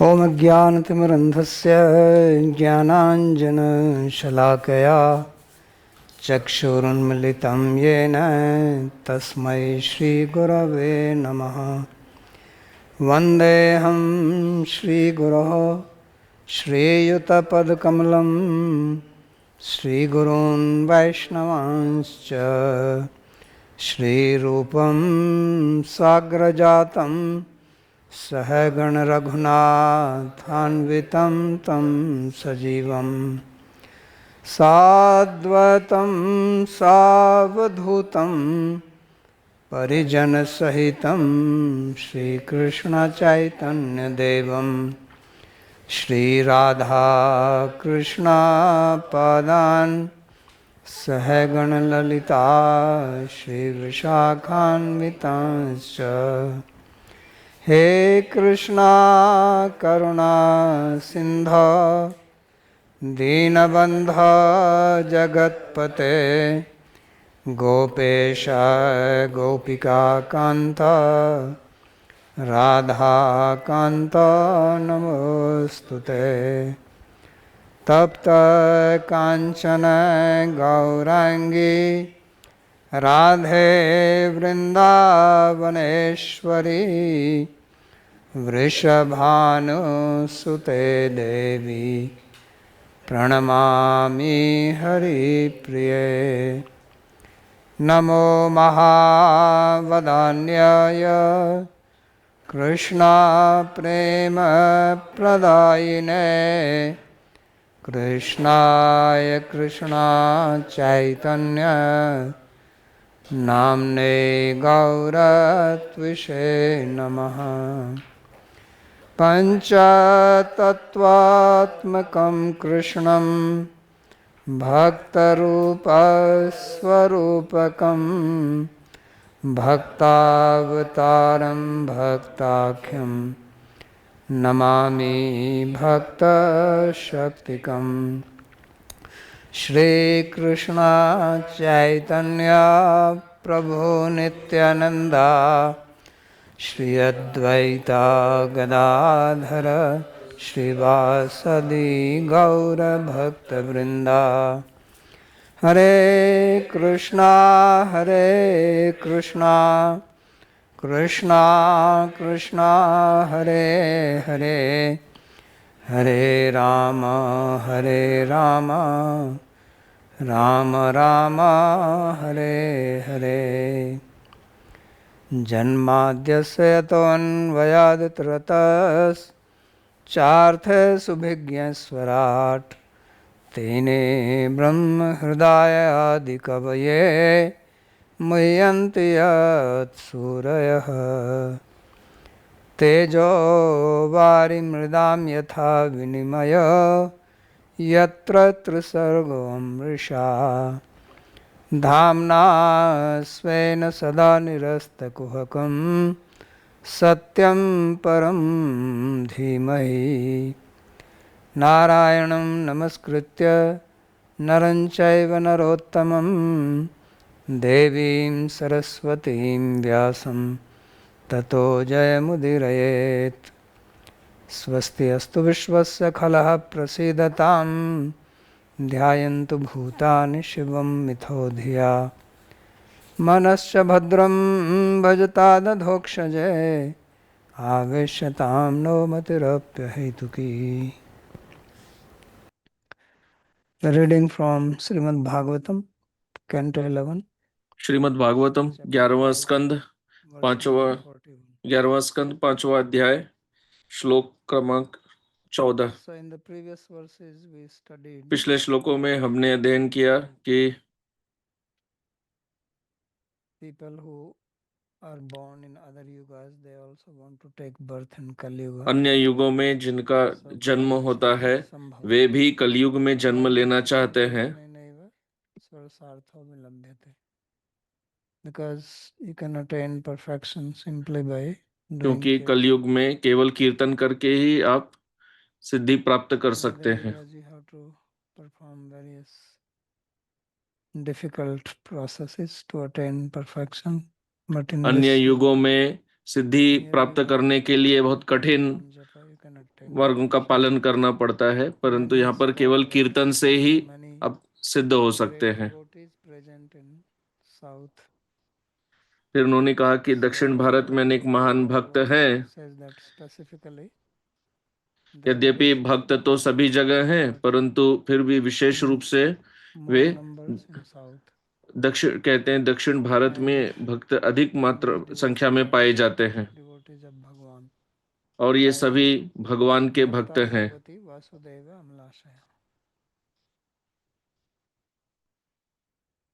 ॐ अज्ञानतिमिरन्धस्य ज्ञानाञ्जनशलाकया चक्षुरुन्मिलितं येन तस्मै श्रीगुरवे नमः। वन्देऽहं श्रीगुरोः श्रीयुतपदकमलं श्रीगुरून् वैष्णवांश्च श्रीरूपं साग्रजातं सहगण रघुनाथान्वितं तं सजीवं साद्वतं सावधूतं परिजनसहितं श्रीकृष्णचैतन्यदेवं श्रीराधाकृष्णपादान् सहगण ललिता श्रीविशाखान्वितांश्च। हे कृष्णा करुणा सिंधो दीनबन्धो जगत्पते गोपेश गोपिकान्त राधाकान्त नमोस्तुते। तप्त कांचन गौरांगी राधे वृंदावनेश्वरी वृषभानुसुते देवी प्रणमामि हरिप्रिये। नमो महावदान्याय कृष्णा प्रेम प्रदायिने कृष्णाय कृष्णा चैतन्य नाम्ने गौरत्विषे नमः। पञ्चतत्त्वात्मकं कृष्णं भक्तरूपस्वरूपकं भक्तावतारं भक्ताख्यं नमामि भक्तशक्तिकम्। श्रीकृष्ण चैतन्य प्रभु नित्यानंदा श्री अद्वैता गदाधर श्रीवासदि गौर भक्तवृंदा। हरे कृष्णा कृष्णा कृष्णा हरे हरे हरे राम राम राम हरे हरे। जन्माद्यस्य यतोऽन्वयादितरतश्चार्थेषुभिज्ञस्वराट् तेने ब्रह्महृदाय आदिकवये मुह्यन्ति यत्सूरयः। तेजो वारिमृदां यथा विनिमय यत्र त्रिसर्गो मृषा धाम्ना स्वेन सदा निरस्तकुहकं सत्यं परं धीमहि। नारायणं नमस्कृत्य नरं चैव नरोत्तमं देवीं सरस्वतीं व्यासं ततो जयमुदीरयेत्। स्वस्ति अस्तु विश्वस्य खलः प्रसीदतां ध्यायन्तु भूतानि शिवं मिथो धिया। मनश्च भद्रं भजतादधोक्षजे आवेश्यतां नो मतिरप्यहेतुकी। Reading from Shrimad Bhagavatam canto 11। Shrimad Bhagavatam 11वां स्कंद 5वां अध्याय श्लोक क्रमांक 14। पिछले श्लोकों में हमने अध्ययन किया कि अन्य युगों में जिनका जन्म होता है वे भी कलयुग में जन्म लेना चाहते हैं, क्योंकि कलयुग में केवल कीर्तन करके ही आप सिद्धि प्राप्त कर सकते हैं। अन्य युगों में सिद्धि प्राप्त करने के लिए बहुत कठिन वर्गों का पालन करना पड़ता है, परंतु यहाँ पर केवल कीर्तन से ही आप सिद्ध हो सकते हैं। फिर उन्होंने कहा कि दक्षिण भारत में अनेक महान भक्त हैं। यद्यपि भक्त तो सभी जगह हैं, परंतु फिर भी विशेष रूप से वे दक्षिण कहते हैं, दक्षिण भारत में भक्त अधिक मात्रा संख्या में पाए जाते हैं और ये सभी भगवान के भक्त हैं।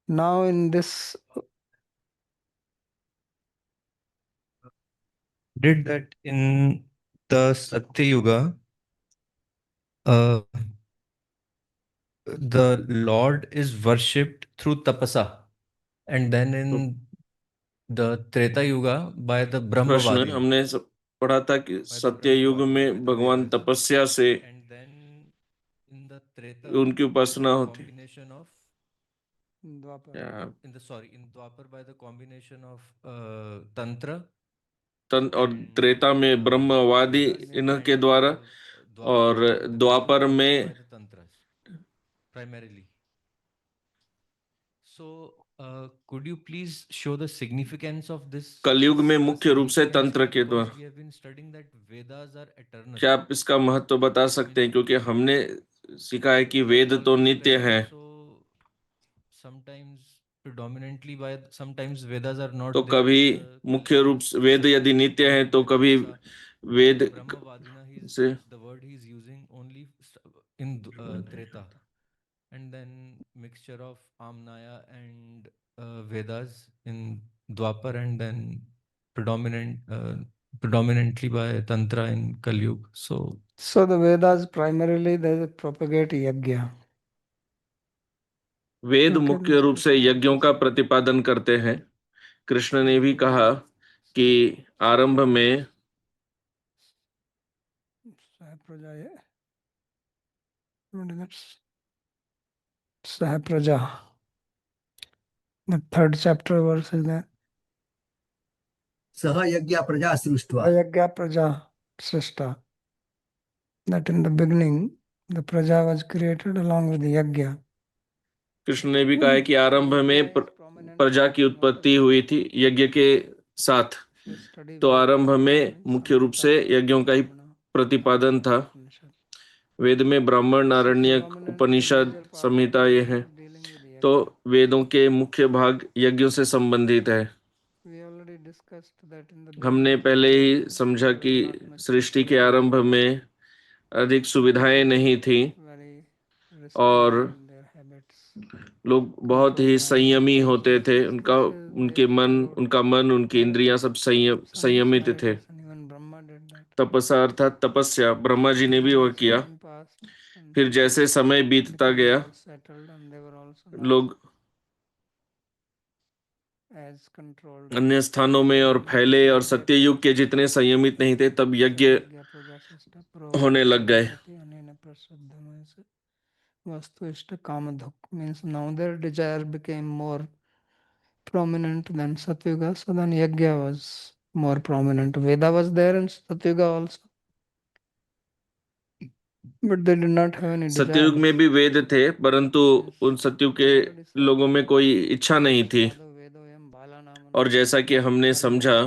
Now in this Did that in the Satya Yuga, uh, the Lord is worshipped through tapasa, and then तो in the Treta Yuga by the प्रश्न Brahmavadina, हमने पढ़ा था कि by the सत्य युग Brahmavadina, by में the भगवान Vedas, तपस्या से and then in the Treta उनकी by उपासना the होती है। combination of Dwapar. in Dwapar by the combination of Tantra और and त्रेता में ब्रह्मवादी Vedas, इनके and द्वारा, और Dwapar by the Dwapar Kaliuga by में the Tantras primarily. So, could you please show the significance of this? कलयुग में The मुख्य रूप से significance, तंत्र के because द्वारा। we have been studying that Vedas are eternal. क्या आप इसका महत्व बता सकते हैं? क्योंकि हमने सीखा है कि वेद तो Always नित्य present, हैं, so sometimes predominantly by sometimes Vedas are तो not there कभी in the मुख्य रूप से वेद यदि नित्य हैं तो by कभी tapasa, and Veda in Brahmavadina से the word he is using only in Treta, and then mixture of Amnaya and Vedas in Dwapar, and then predominantly by Tantra in Kalyug. So the Vedas primarily they propagate yajna. Veda Okay, मुख्य रूप से यज्ञों का प्रतिपादन करते हैं। कृष्ण ने भी कहा कि आरंभ में Sahapraja. The third chapter verse is there. सह यज्ञ प्रजा सृष्ट्वा Yajna Praja Srishta. That in the beginning, the Praja was created along with the Yajna. Krishna ने भी कहा है कि आरंभ में प्रजा की उत्पत्ति हुई थी यज्ञ के साथ। तो आरंभ में मुख्य रूप से यज्ञों का ही प्रतिपादन था। वेद में ब्राह्मण, आरण्यक, उपनिषद, संहिता ये हैं। तो वेदों के मुख्य भाग यज्ञों से संबंधित है। हमने पहले ही समझा कि सृष्टि के आरंभ में अधिक सुविधाएं नहीं थी और लोग बहुत ही संयमी होते थे। उनका मन, उनकी इंद्रियां सब संयमित थे। तपसा अर्थात तपस्या ब्रह्मा जी ने भी वह किया। फिर जैसे समय बीतता गया, लोग अन्य स्थानों में और फैले और सत्ययुग के जितने संयमित नहीं थे, तब यज्ञ होने लग गए। Vastuishta Kamadhuk means now their desire became more prominent than Satyuga, so then Yajna was more prominent. Veda was there in Satyuga also, but they did not have any सत्ययुग desire. में भी वेद थे, परंतु उन सत्ययुग के लोगों में कोई इच्छा नहीं थी। और जैसा कि हमने समझा,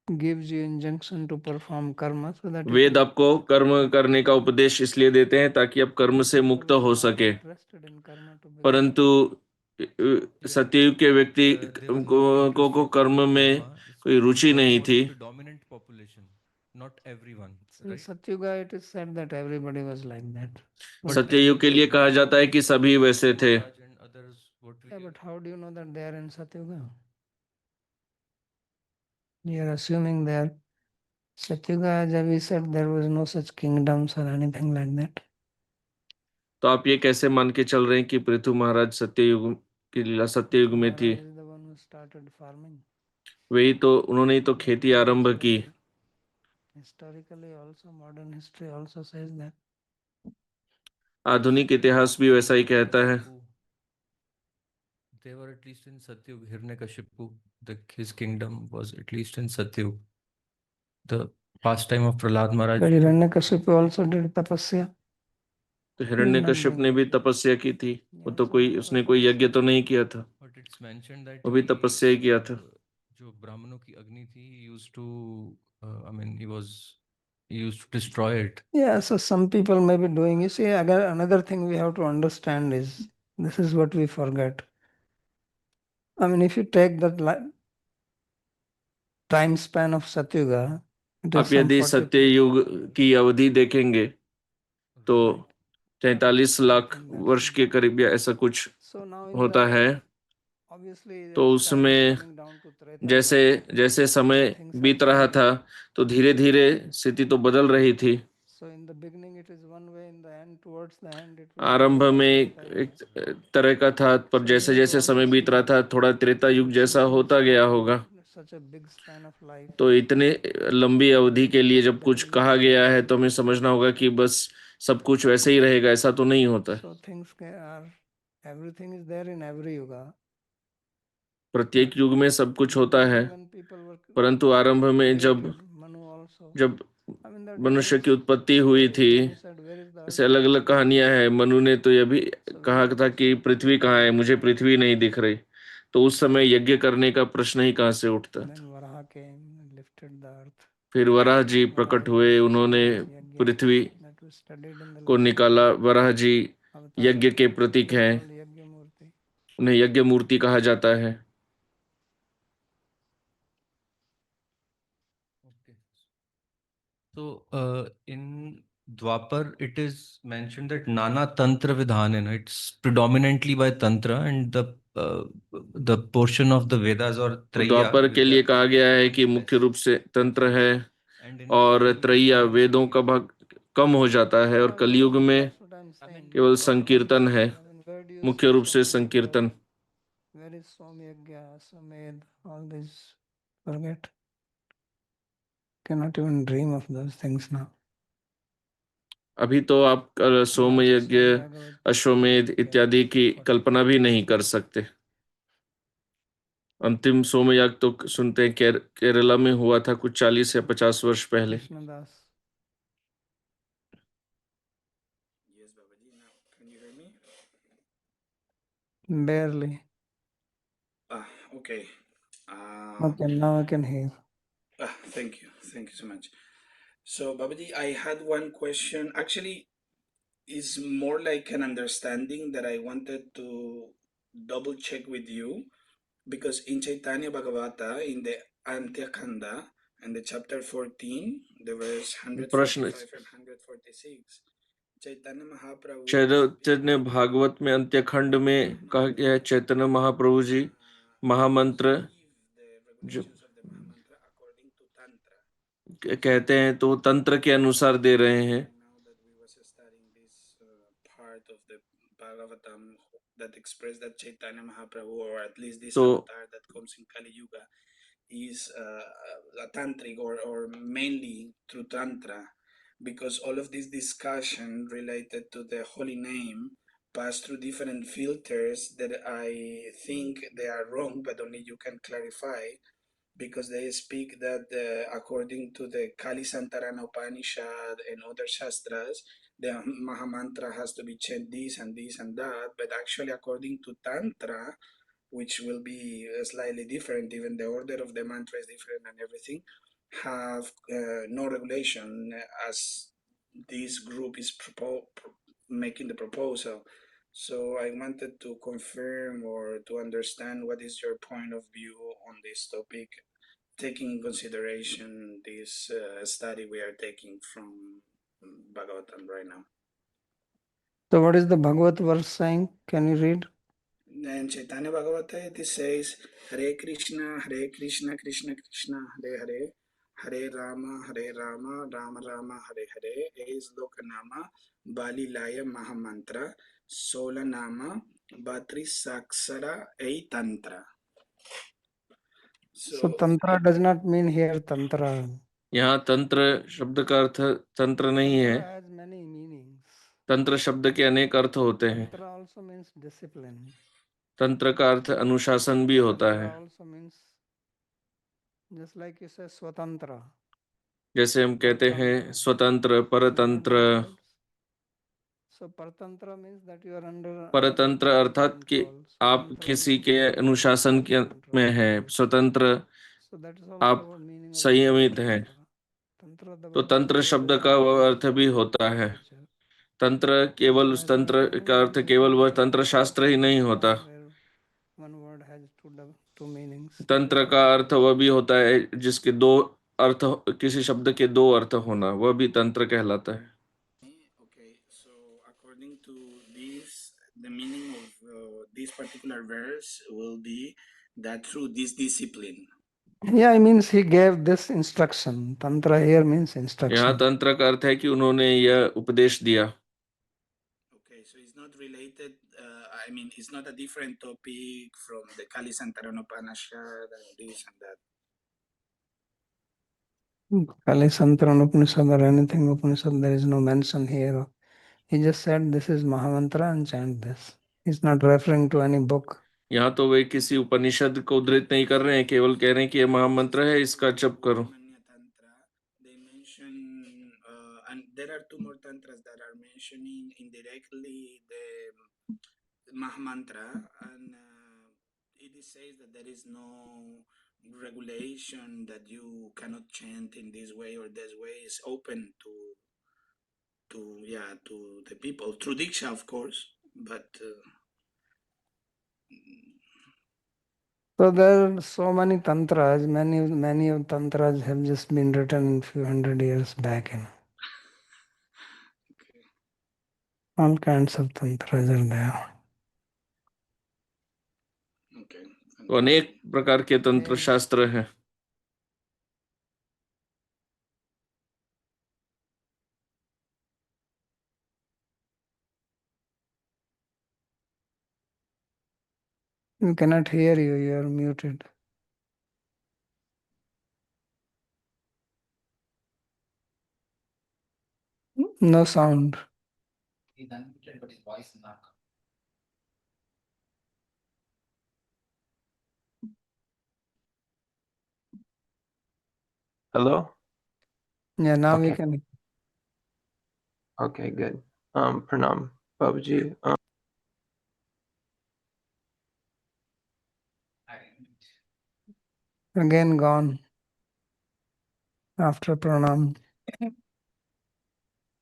gives you injunction to perform karma so that वेद आपको कर्म करने का उपदेश इसलिए देते हैं ताकि आप कर्म से मुक्त हो सके। परंतु सत्ययुग के व्यक्ति को कर्म में कोई रुचि नहीं थी। predominant population, not everyone. in Satyuga it is said that everybody was like that. सत्ययुग के लिए कहा जाता है कि सभी वैसे थे। And others, what we Yeah, but how do you know that they are in Satyuga? You are assuming they are Satyuga, as we said, there was no such kingdoms or anything like that. तो आप ये कैसे मान के चल रहे हैं कि पृथु महाराज सत्ययुग की लीला सत्ययुग में थी? Maharaj is the one who started farming. वही तो, उन्होंने ही तो खेती आरंभ की। Historically also, modern history also says that. आधुनिक इतिहास भी वैसा ही कहता है। They were at least in Satyug. Hiranyakashipu, his kingdom was at least in Satyug. the pastime of Prahlad Maharaj. But Hiranyakashipu also did tapasya. तो हिरण्यकश्यप ने भी तपस्या की थी। वो तो कोई, उसने कोई यज्ञ तो नहीं किया था, But it's mentioned that वो भी he, तपस्या ही किया था। जो ब्राह्मणों की अग्नि थी, he used to, I mean, he used to destroy it. Yeah, so some people may be doing. You see, again, another thing we have to understand is this is what we forget. I mean, if you take that time span of Satyuga, it is आप some यदि 40 सत्य युग की अवधि देखेंगे तो 43 लाख वर्ष के करीब या ऐसा कुछ So now in होता the है। obviously तो as time is उसमें coming down to Treta जैसे Yuga, जैसे समय things are बीत रहा था changing. तो धीरे धीरे स्थिति तो बदल रही थी। So in the beginning it is one way, in the end towards the end it will आरंभ be में Treta एक Yuga. तरह का था, पर So we जैसे have to जैसे समय बीत रहा understand था थोड़ा त्रेता युग जैसा होता गया होगा। such a big span of life. तो इतने लंबी अवधि के लिए जब कुछ That is कहा not गया है possible. तो हमें समझना होगा कि बस सब कुछ वैसे ही रहेगा, ऐसा तो नहीं होता। So things are, everything is there in every yuga. प्रत्येक युग में सब कुछ होता है, When people were परंतु आरंभ में जब created, Manu also. जब I mean there are मनुष्य different की उत्पत्ति हुई थी, stories. Manu said, where is the ऐसे earth? अलग अलग कहानियां हैं। मनु ने तो यह भी So we कहा have था to कि see. पृथ्वी कहाँ है, मुझे पृथ्वी नहीं दिख रही। तो उस समय यज्ञ करने का प्रश्न ही कहाँ से उठता। Then Varaha came and lifted the earth. फिर वराह जी Varaha प्रकट is हुए, also उन्होंने symbolizes yajna Prithvi that we studied in the को last निकाला। वराह जी avatar. यज्ञ के प्रतीक They are हैं, called Yajna Murti. उन्हें यज्ञ मूर्ति कहा जाता है। Okay. So in Dwapar, it is mentioned that Nana Tantra Vidhanena. It's predominantly by Tantra, and the portion of the Vedas or Traya. द्वापर के लिए कहा गया है कि मुख्य रूप से तंत्र है And in और Kali त्रैया Yuga, वेदों का भाग कम हो जाता है, और Yeah, कलयुग में that's what I'm saying. केवल संकीर्तन है, I mean, where do you मुख्य see रूप से Swami संकीर्तन। Yajna? Where is Swami Yajna, Samed, all these? Forget. Cannot even dream of those things now. अभी तो आप सोम Last यज्ञ, Swami Bhagavad अश्वमेध Gita इत्यादि की 40. कल्पना भी नहीं कर सकते। अंतिम सोमयाग तो सुनते हैं केरला में हुआ था कुछ 40 या 50 वर्ष पहले। Krishnadas. Yes, Babaji. Now, can you hear me? Barely. Okay. Okay, now I can hear. Thank you. Thank you so much. So, Babaji, I had one question. Actually, it's more like an understanding that I wanted to double check with you because in Chaitanya Bhagavata, in the Antyakanda, and the chapter 14, the verse प्रश्न 145 and 146, Chaitanya Mahaprabhu चैतन्य भागवत में अंत्य खंड में कहा गया है, चैतन्य महाप्रभु जी महामंत्र जो कहते हैं तो तंत्र के अनुसार दे रहे हैं। now that we was studying this part of the Bhagavatam that expressed that Chaitanya Mahaprabhu, or at least this तो avatar that comes in Kali Yuga, is a tantric or mainly through Tantra, because all of this discussion related to the holy name pass through different filters that I think they are wrong, but only you can clarify, because they speak that according to the Kali Santarana Upanishad and other Shastras, the Mahamantra has to be chant this and this and that, but actually according to Tantra, which will be slightly different, even the order of the mantra is different and everything, have no regulation as this group is making the proposal. So I wanted to confirm or to understand what is your point of view on this topic, taking in consideration this study we are taking from Bhagavatam right now. So what is the Bhagavad verse saying? Can you read? In Chaitanya Bhagavata it says, Hare Krishna, Krishna Krishna, Hare Hare Rama, Rama Rama, Hare Hare, is Lokanama, Bali Laya Mahamantra, Sola Nama, Batri Saksara, A Tantra. So Tantra does not mean here Tantra. यहाँ तंत्र शब्द का अर्थ तंत्र नहीं है। Tantra has many meanings. तंत्र शब्द के अनेक अर्थ होते हैं। Tantra also means discipline. तंत्र का अर्थ अनुशासन भी होता Tantra है। also means, just like you say Swatantra. जैसे हम कहते हैं Paratantra. स्वतंत्र, You understand परतंत्र। these words? So paratantra means that you are under परतंत्र अर्थात कि control. आप Swatantra किसी means के that you are अनुशासन under के control. में है। स्वतंत्र, So that is आप also a meaning of the संयमित word हैं। tantra. Tantra, the तो word तंत्र tantra शब्द is का also वह a अर्थ भी होता है। literature. तंत्र केवल उस There are तंत्र so का many अर्थ केवल वह different तंत्र शास्त्र ही नहीं होता। where one word has two meanings. तंत्र का अर्थ वह भी होता है जिसके दो अर्थ, किसी शब्द के दो अर्थ होना, वह भी तंत्र कहलाता है। Okay, so according to this, the meaning of this particular verse will be that through this discipline. Yeah, it means he gave this instruction. Tantra here means यहाँ instruction. तंत्र का अर्थ है कि उन्होंने यह उपदेश दिया। Okay, so it's not related, I mean, it's not a different topic from the Kali Santarana Upanishad and this and that. Kali Santaran Upanishad or anything Upanishad, there is no mention here. He just said this is Mahamantra and chant this. He's not referring to any book. यहाँ तो वे किसी उपनिषद को उद्धृत नहीं कर रहे हैं, केवल कह रहे हैं कि यह महामंत्र है, इसका जप करो। Brahmanya Tantra, they mention, and there are two more tantras that are mentioning indirectly the Mahamantra, and it says that there is no regulation that you cannot chant in this way or this way. It's open to the people through Diksha, of course, but So there are so many tantras. Many of tantras have just been written in few hundred years back. okay. All kinds of tantras are there. Okay. तो अनेक प्रकार के तंत्र शास्त्र हैं। We cannot hear you. You are muted. No sound. He's unmuted, but his voice is not coming. Hello? Yeah, now we Okay. can. Okay, good. Pranam, Babaji. Again gone. After pranam.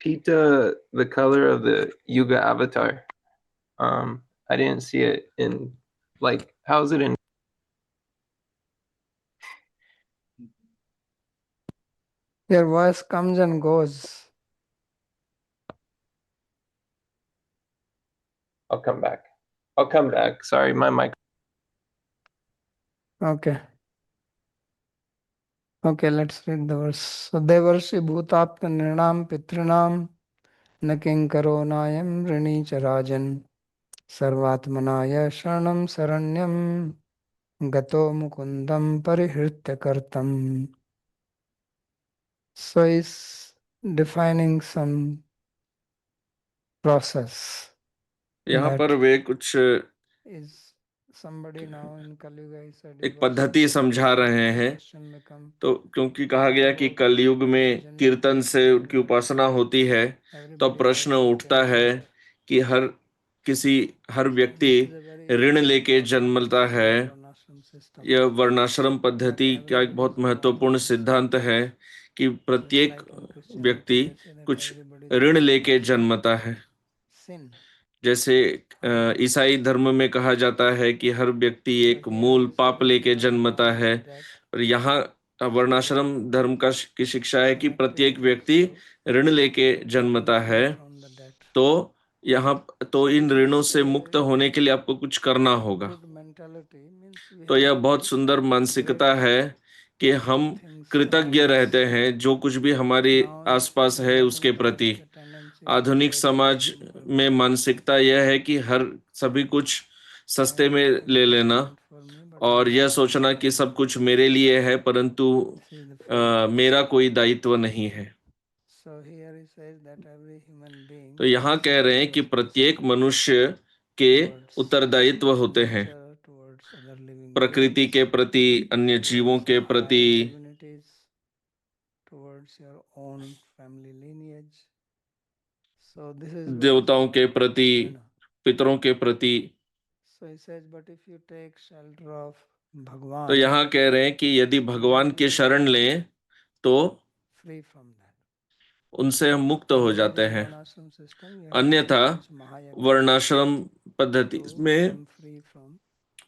Pita, the color of the Yuga avatar. I didn't see it in, like, how's it in? Your voice comes and goes. I'll come back. I'll come back. Sorry, my mic. Okay. Okay, let's read the verse. So Devarshi Bhutapta Nirnam Pitrinam Naking Karo Nayam Rini Charajan Sarvatmanaya Sharanam Saranyam Gato Mukundam Parihritya Kartam. So he's defining some process. यहाँ that पर वे कुछ is somebody now in Kali Yuga he said एक पद्धति समझा रहे हैं। question become तो क्योंकि कहा गया कि कलयुग में कीर्तन से उनकी उपासना होती है, तो प्रश्न उठता है कि हर व्यक्ति ऋण लेके जन्मता है। यह वर्णाश्रम पद्धति का एक बहुत महत्वपूर्ण सिद्धांत है कि प्रत्येक व्यक्ति कुछ ऋण लेके जन्मता है। जैसे ईसाई धर्म में कहा जाता है कि हर व्यक्ति एक मूल पाप लेके जन्मता है, और यहाँ वर्णाश्रम धर्म की शिक्षा है कि प्रत्येक व्यक्ति ऋण लेके जन्मता है। तो यहाँ तो इन ऋणों से मुक्त होने के लिए आपको कुछ करना होगा। तो यह बहुत सुंदर मानसिकता है कि हम कृतज्ञ रहते हैं जो कुछ भी हमारे आसपास है उसके प्रति। आधुनिक समाज में मानसिकता यह है कि सभी कुछ सस्ते में ले लेना और यह सोचना कि सब कुछ मेरे लिए है, परंतु मेरा कोई दायित्व नहीं है। तो यहाँ कह रहे हैं कि प्रत्येक मनुष्य के उत्तरदायित्व होते हैं प्रकृति के प्रति, अन्य जीवों के प्रति, towards your own family lineage. So this is what देवताओं के प्रति, Rina. पितरों के प्रति। So he says, but if you take shelter of तो Bhagwan, यहाँ कह रहे हैं कि यदि भगवान के शरण लें तो free from that. उनसे हम मुक्त हो जाते हैं। Varnashram system, you have to अन्यथा do Panch Mahayagya वर्णाश्रम पद्धति to में become free from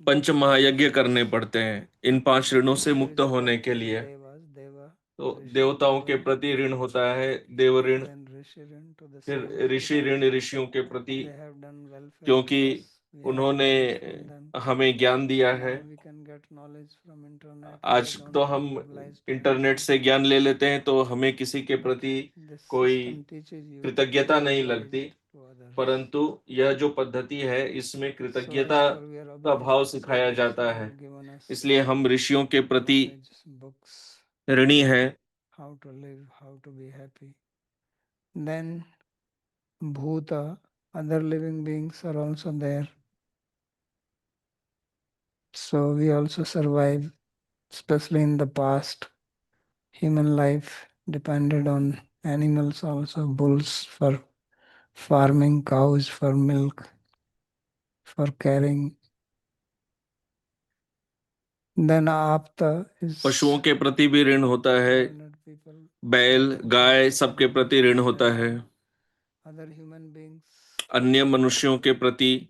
punch these महायज्ञ limitations. करने पड़ते हैं इन 5 ऋणों से There मुक्त is a होने debt के to लिए। Devas, Deva, तो Rishi, देवताओं के Deva, प्रति ऋण होता है, देव ऋण, then Rishi ऋण to the फिर saints ऋषि because ऋण ऋषियों के प्रति, they have done welfare क्योंकि to us. We have उन्होंने knowledge from them. हमें ज्ञान दिया है। Now we can get knowledge from internet. आज We don't तो have to हम mobilize to इंटरनेट anything. से ज्ञान ले लेते हैं, तो हमें किसी के प्रति This कोई system teaches you कृतज्ञता to नहीं give लगती, to others. परंतु यह जो पद्धति है इसमें So कृतज्ञता as per we are का भाव obliged, सिखाया so जाता Rishi है। have given us इसलिए हम ऋषियों के प्रति knowledge, books, ऋणी हैं। how to live, how to be happy. Then Bhuta, other living beings are also there. So we also survive, especially in the past. Human life depended on animals also, bulls for farming, cows for milk, for carrying. Then Apta is पशुओं के प्रति भी ऋण होता है, learned people, बैल, other गाय, pets, सबके प्रति ऋण होता है, other human beings. अन्य मनुष्यों के प्रति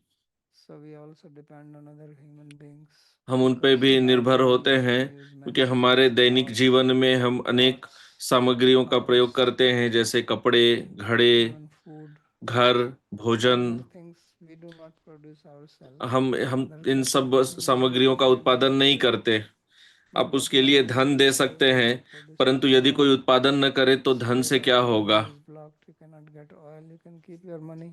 So we also depend on other human beings. हम उन पे भी निर्भर होते हैं, क्योंकि हमारे दैनिक जीवन में हम अनेक सामग्रियों का प्रयोग करते हैं, जैसे कपड़े, घड़े, Even food, घर, भोजन। other things we do not produce ourselves. हम Others इन are सब producing सामग्रियों का those उत्पादन नहीं करते। आप but उसके लिए धन दे सकते हैं, परंतु यदि कोई उत्पादन न करे तो धन से क्या होगा? is blocked, you cannot get oil, you can keep your money.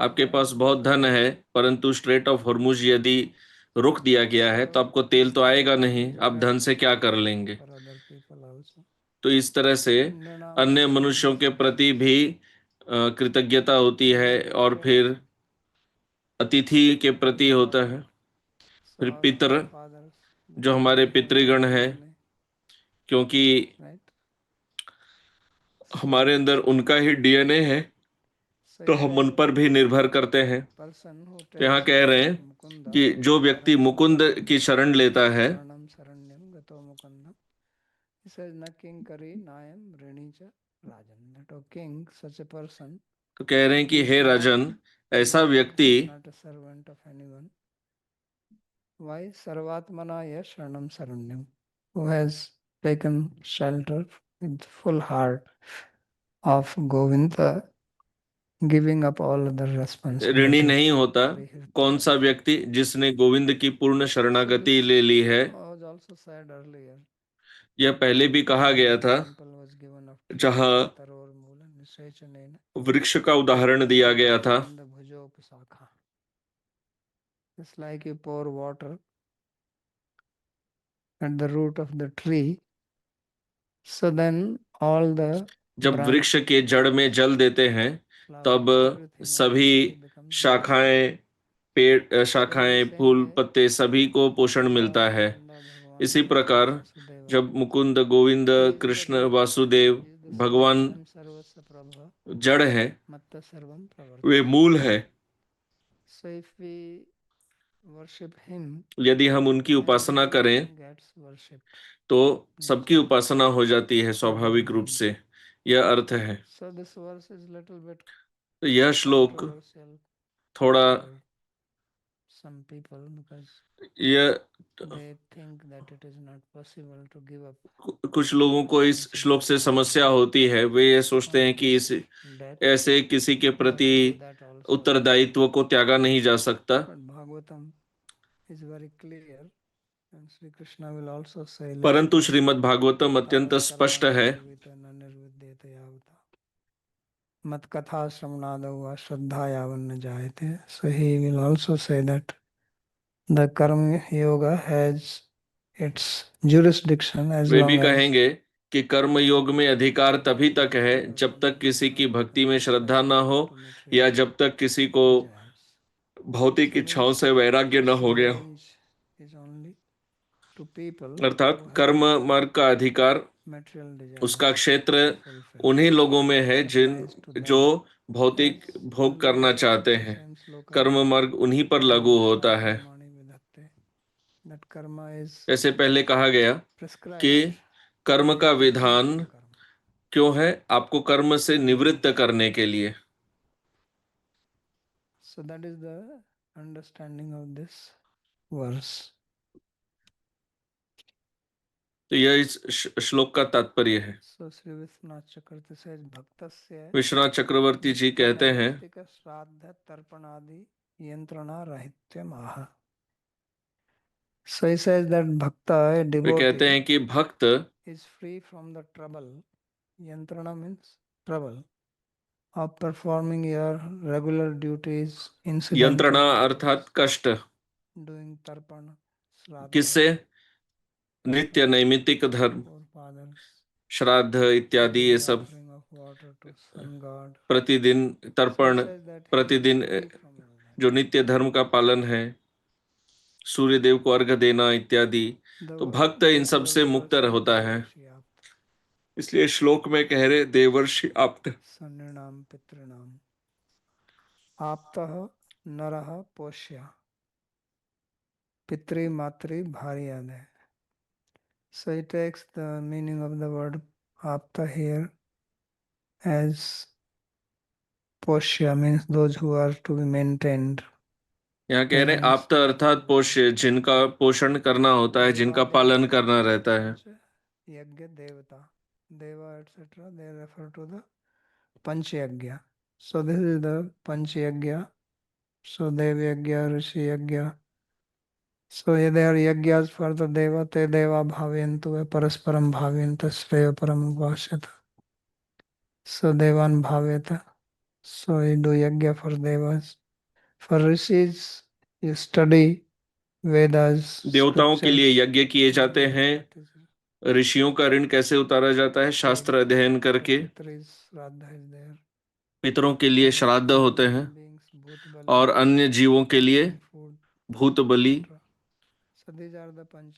आपके पास बहुत धन है, परंतु स्ट्रेट ऑफ हॉर्मुज यदि रोक दिया गया है तो आपको तेल तो आएगा नहीं, आप धन से क्या कर लेंगे? For other people also. तो इस तरह से अन्य मनुष्यों के प्रति भी कृतज्ञता होती है, और फिर अतिथि के प्रति होता है, फिर पितर, जो हमारे पितृगण है, क्योंकि हमारे अंदर उनका ही डीएनए है, तो हम उन पर भी निर्भर करते हैं। तो यहाँ कह रहे हैं कि जो व्यक्ति मुकुंद की शरण लेता है, तो कह रहे हैं कि हे राजन, ऐसा व्यक्ति Why Sarvatmana Yasharanam Saranyam, who has taken shelter with full heart of Govinda, giving up all other ऋणी responsibilities. नहीं होता कौन सा व्यक्ति जिसने गोविंद की पूर्ण शरणागति ले ली है। Was also said earlier. यह पहले भी कहा गया था, Was given of जहाँ वृक्ष का उदाहरण दिया गया था। It's like you pour water at the root of the tree, so then all the जब वृक्ष के जड़ में जल देते हैं, तब सभी शाखाएं, पेड़, शाखाएं, फूल, पत्ते, सभी को पोषण मिलता है। इसी प्रकार जब मुकुंद, गोविंद, कृष्ण, वासुदेव, भगवान जड़ है, वे मूल है। यदि हम उनकी उपासना करें तो सबकी उपासना हो जाती है स्वाभाविक रूप से, यह अर्थ है। तो यह श्लोक थोड़ा यह कुछ लोगों को इस श्लोक से समस्या होती है। वे ये सोचते हैं कि इस ऐसे किसी के प्रति उत्तरदायित्व को त्यागा नहीं जा सकता, परंतु श्रीमद् भागवतम अत्यंत स्पष्ट है। मत कथा श्रवणादौ वा श्रद्धा यावन्न जायते, so he will also say that the karma yoga has its jurisdiction as way long भी as कहेंगे कि कर्म योग में अधिकार तभी तक है जब तक किसी की भक्ति में श्रद्धा न हो, या जब तक किसी को भौतिक इच्छाओं से वैराग्य न हो गया। अर्थात कर्म मार्ग का अधिकार material desires उसका क्षेत्र to fulfill. उन्हीं लोगों में है Applies to जो them. भौतिक Hence, भोग in करना this चाहते हैं। same sloka, कर्म मार्ग उन्हीं पर लागू होता है। Karmani Vidhatte, that karma is जैसे पहले कहा गया कि prescribed कर्म to का refrain विधान from karma. क्यों है? आपको कर्म से निवृत्त करने के लिए। So that is the understanding of this verse. तो यह इस श्लोक का तात्पर्य है। So Sri Vishwanath Chakravarti says Bhaktasya Vishwanath चक्रवर्ती जी कहते हैं Daivastika Shraddha Tarpanadi Yantrana Rahityam Aha. So he says that Bhakta, a वे कहते devotee, हैं कि भक्त is free from the trouble. Yantrana means trouble of performing your regular duties, यंत्रणा incidental अर्थात duties, कष्ट, doing tarpana, shraddha, किससे? नित्य नैमित्तिक धर्म, forefathers, श्राद्ध इत्यादि, ये daily सब offering of water to sun god. प्रतिदिन So he तर्पण, says that he प्रतिदिन is free from all that. जो नित्य धर्म का पालन है, सूर्य देव को अर्घ देना इत्यादि, तो भक्त इन सब से मुक्त होता है। इसलिए श्लोक में कह रहे देवर्षि आप्त, सन्निणाम पितृणाम आप्तः नरः पोष्य पितृ मातृ भार्यादय. So he takes the meaning of the word apta here as poshya, means those who are to be maintained. यहाँ कह रहे आप्त अर्थात पोष्य, जिनका पोषण करना होता है, जिनका पालन करना रहता है। Yagya devata, deva etc. They refer to the panchayagya. So this is the panchayagya. So dev yagya, rishi yagya. So they are yagyas for the deva, te deva bhaventu parasparam bhaventa sreya param upashyata. So devan bhaveta. So you do yagya for devas. For rishis, you study Vedas, देवताओं के लिए scriptures. यज्ञ किए जाते हैं। ऋषियों का ऋण कैसे उतारा जाता है? शास्त्र अध्ययन करके। पितरों के लिए श्राद्ध होते हैं और अन्य जीवों के लिए भूत बलि,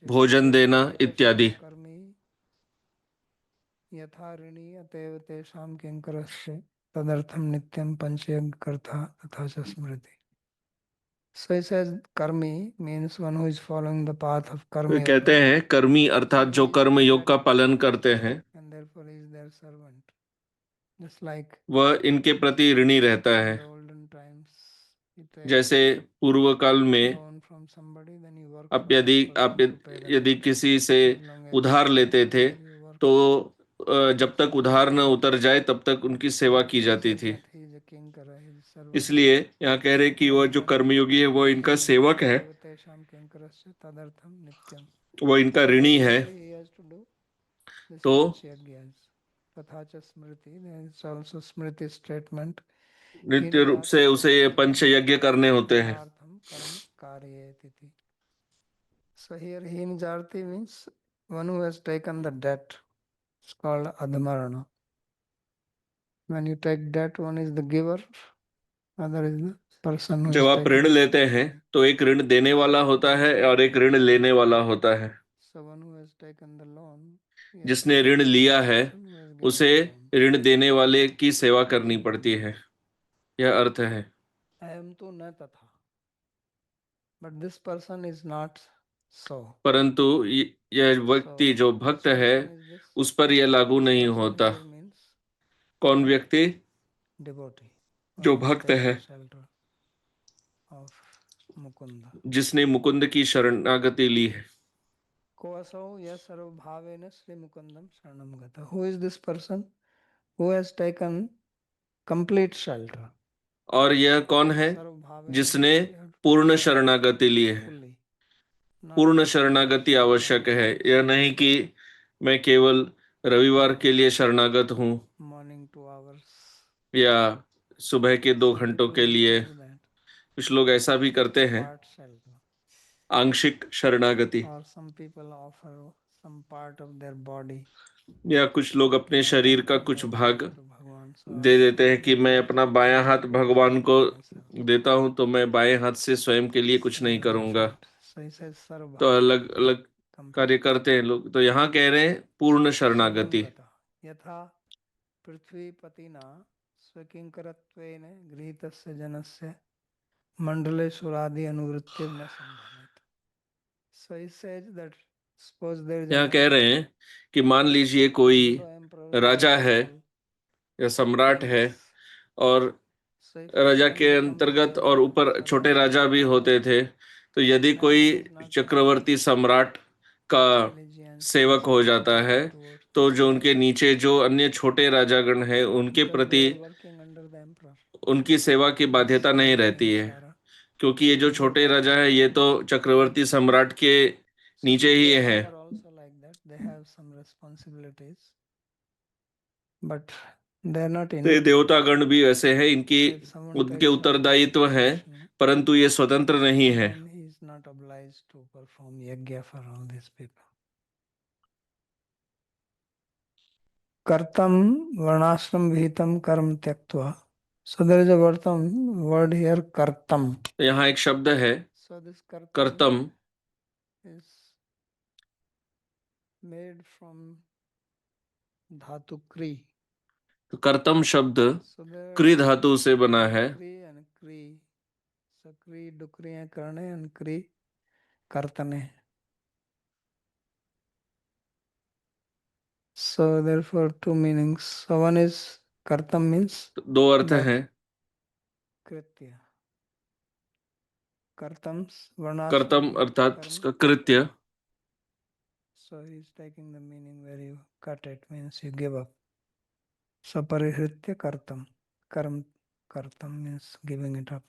भोजन देना इत्यादि। यथा ऋणी अतएव तेषां किंकरस्य तदर्थम नित्यम पंचयज्ञ कर्ता तथा च स्मृति. So he says karmi means one who is following the path of karma way yoga. कहते हैं कर्मी अर्थात जो कर्म योग का पालन करते हैं, And therefore he is their servant. Just like वह इनके प्रति ऋणी रहता in है। the olden times, you take जैसे पूर्व काल में loan from somebody, then you work आप for that यदि person to pay the यदि loan. किसी से As long as उधार लेते थे you work, तो जब तक उधार न उतर जाए तब तक उनकी सेवा की जाती थी। that he is a kinkara, he is a servant. इसलिए यहाँ कह रहे कि वह जो कर्मयोगी है वो इनका सेवक है, तेषां किंकरस्य तदर्थम नित्यम. वो इनका ऋणी है। He has to do this तो panchayagya. तथा च स्मृति, there is also Smriti statement. नित्य रूप से उसे ये पंच यज्ञ करने होते हैं। So here Hinijarti means one who has taken the debt. It's called adhamarana. When you take debt, one is the giver, other is the person who जब is आप ऋण taking. लेते हैं तो एक ऋण देने वाला होता है और एक ऋण लेने वाला होता है। So one who has taken the loan, जिसने ऋण लिया है उसे ऋण देने वाले की सेवा करनी पड़ती है, यह अर्थ है। अयम तो न तथा, but this person is not so. परंतु यह व्यक्ति जो भक्त है उस पर यह लागू नहीं होता। कौन व्यक्ति? Devotee, जो भक्त है, of Mukunda. जिसने मुकुंद की शरणागति ली है। Ko asau ya sarvabhavena Sri Mukundam sharanam gata. Who is this person who has taken complete shelter? और यह कौन है? जिसने पूर्ण शरणागति ली है। पूर्ण शरणागति आवश्यक है, यह नहीं कि मैं केवल रविवार के लिए शरणागत हूँ Morning 2 hours. या सुबह के 2 घंटों के लिए। कुछ लोग ऐसा भी करते हैं, Part shelter. आंशिक शरणागति, Or some people offer some part of their body. या कुछ लोग अपने शरीर का कुछ भाग भगवान दे देते हैं कि मैं अपना बायां हाथ भगवान को देता हूं तो मैं बाएं हाथ से स्वयं के लिए कुछ नहीं करूंगा। तो अलग अलग कार्य करते हैं लोग, तो यहाँ कह रहे हैं पूर्ण शरणागति। यथा पृथ्वीपतिना स्वकिंकरत्वेन गृहीतस्य जनस्य मंडले सुरादि अनुवृत्ति न संभवेत। So he says that suppose there is यहाँ an कह रहे हैं कि मान लीजिए कोई राजा है या सम्राट है, और राजा के अंतर्गत और ऊपर छोटे राजा भी होते थे, तो यदि कोई चक्रवर्ती सम्राट का सेवक हो जाता है, तो जो उनके नीचे जो अन्य छोटे राजागण हैं उनके प्रति उनकी सेवा की बाध्यता नहीं रहती है, क्योंकि ये जो छोटे राजा है ये तो चक्रवर्ती सम्राट के नीचे ही है। But they are not तो ये देवतागण भी वैसे हैं, इनकी उनके उत्तरदायित्व है, परंतु ये स्वतंत्र नहीं है। he is not obliged to perform yajna for all these people. Kartam varnashram vihitam karm tyaktva. So there is a word here kartam. तो यहाँ एक शब्द है So this कर्तम, is made from dhatu kri. तो कर्तम शब्द So there क्री धातु से बना है। kri and kri. So kri dukriyan karne and kri kartane. So therefore two meanings. So one is kartam means तो दो अर्थ that हैं। कृत्य कर्तम्स वर्णाश्रम कर्तम अर्थात कर्म. इसका कृत्य, So he is taking the meaning where you cut it, means you give up. So parihritya kartam. Karm kartam means giving it up.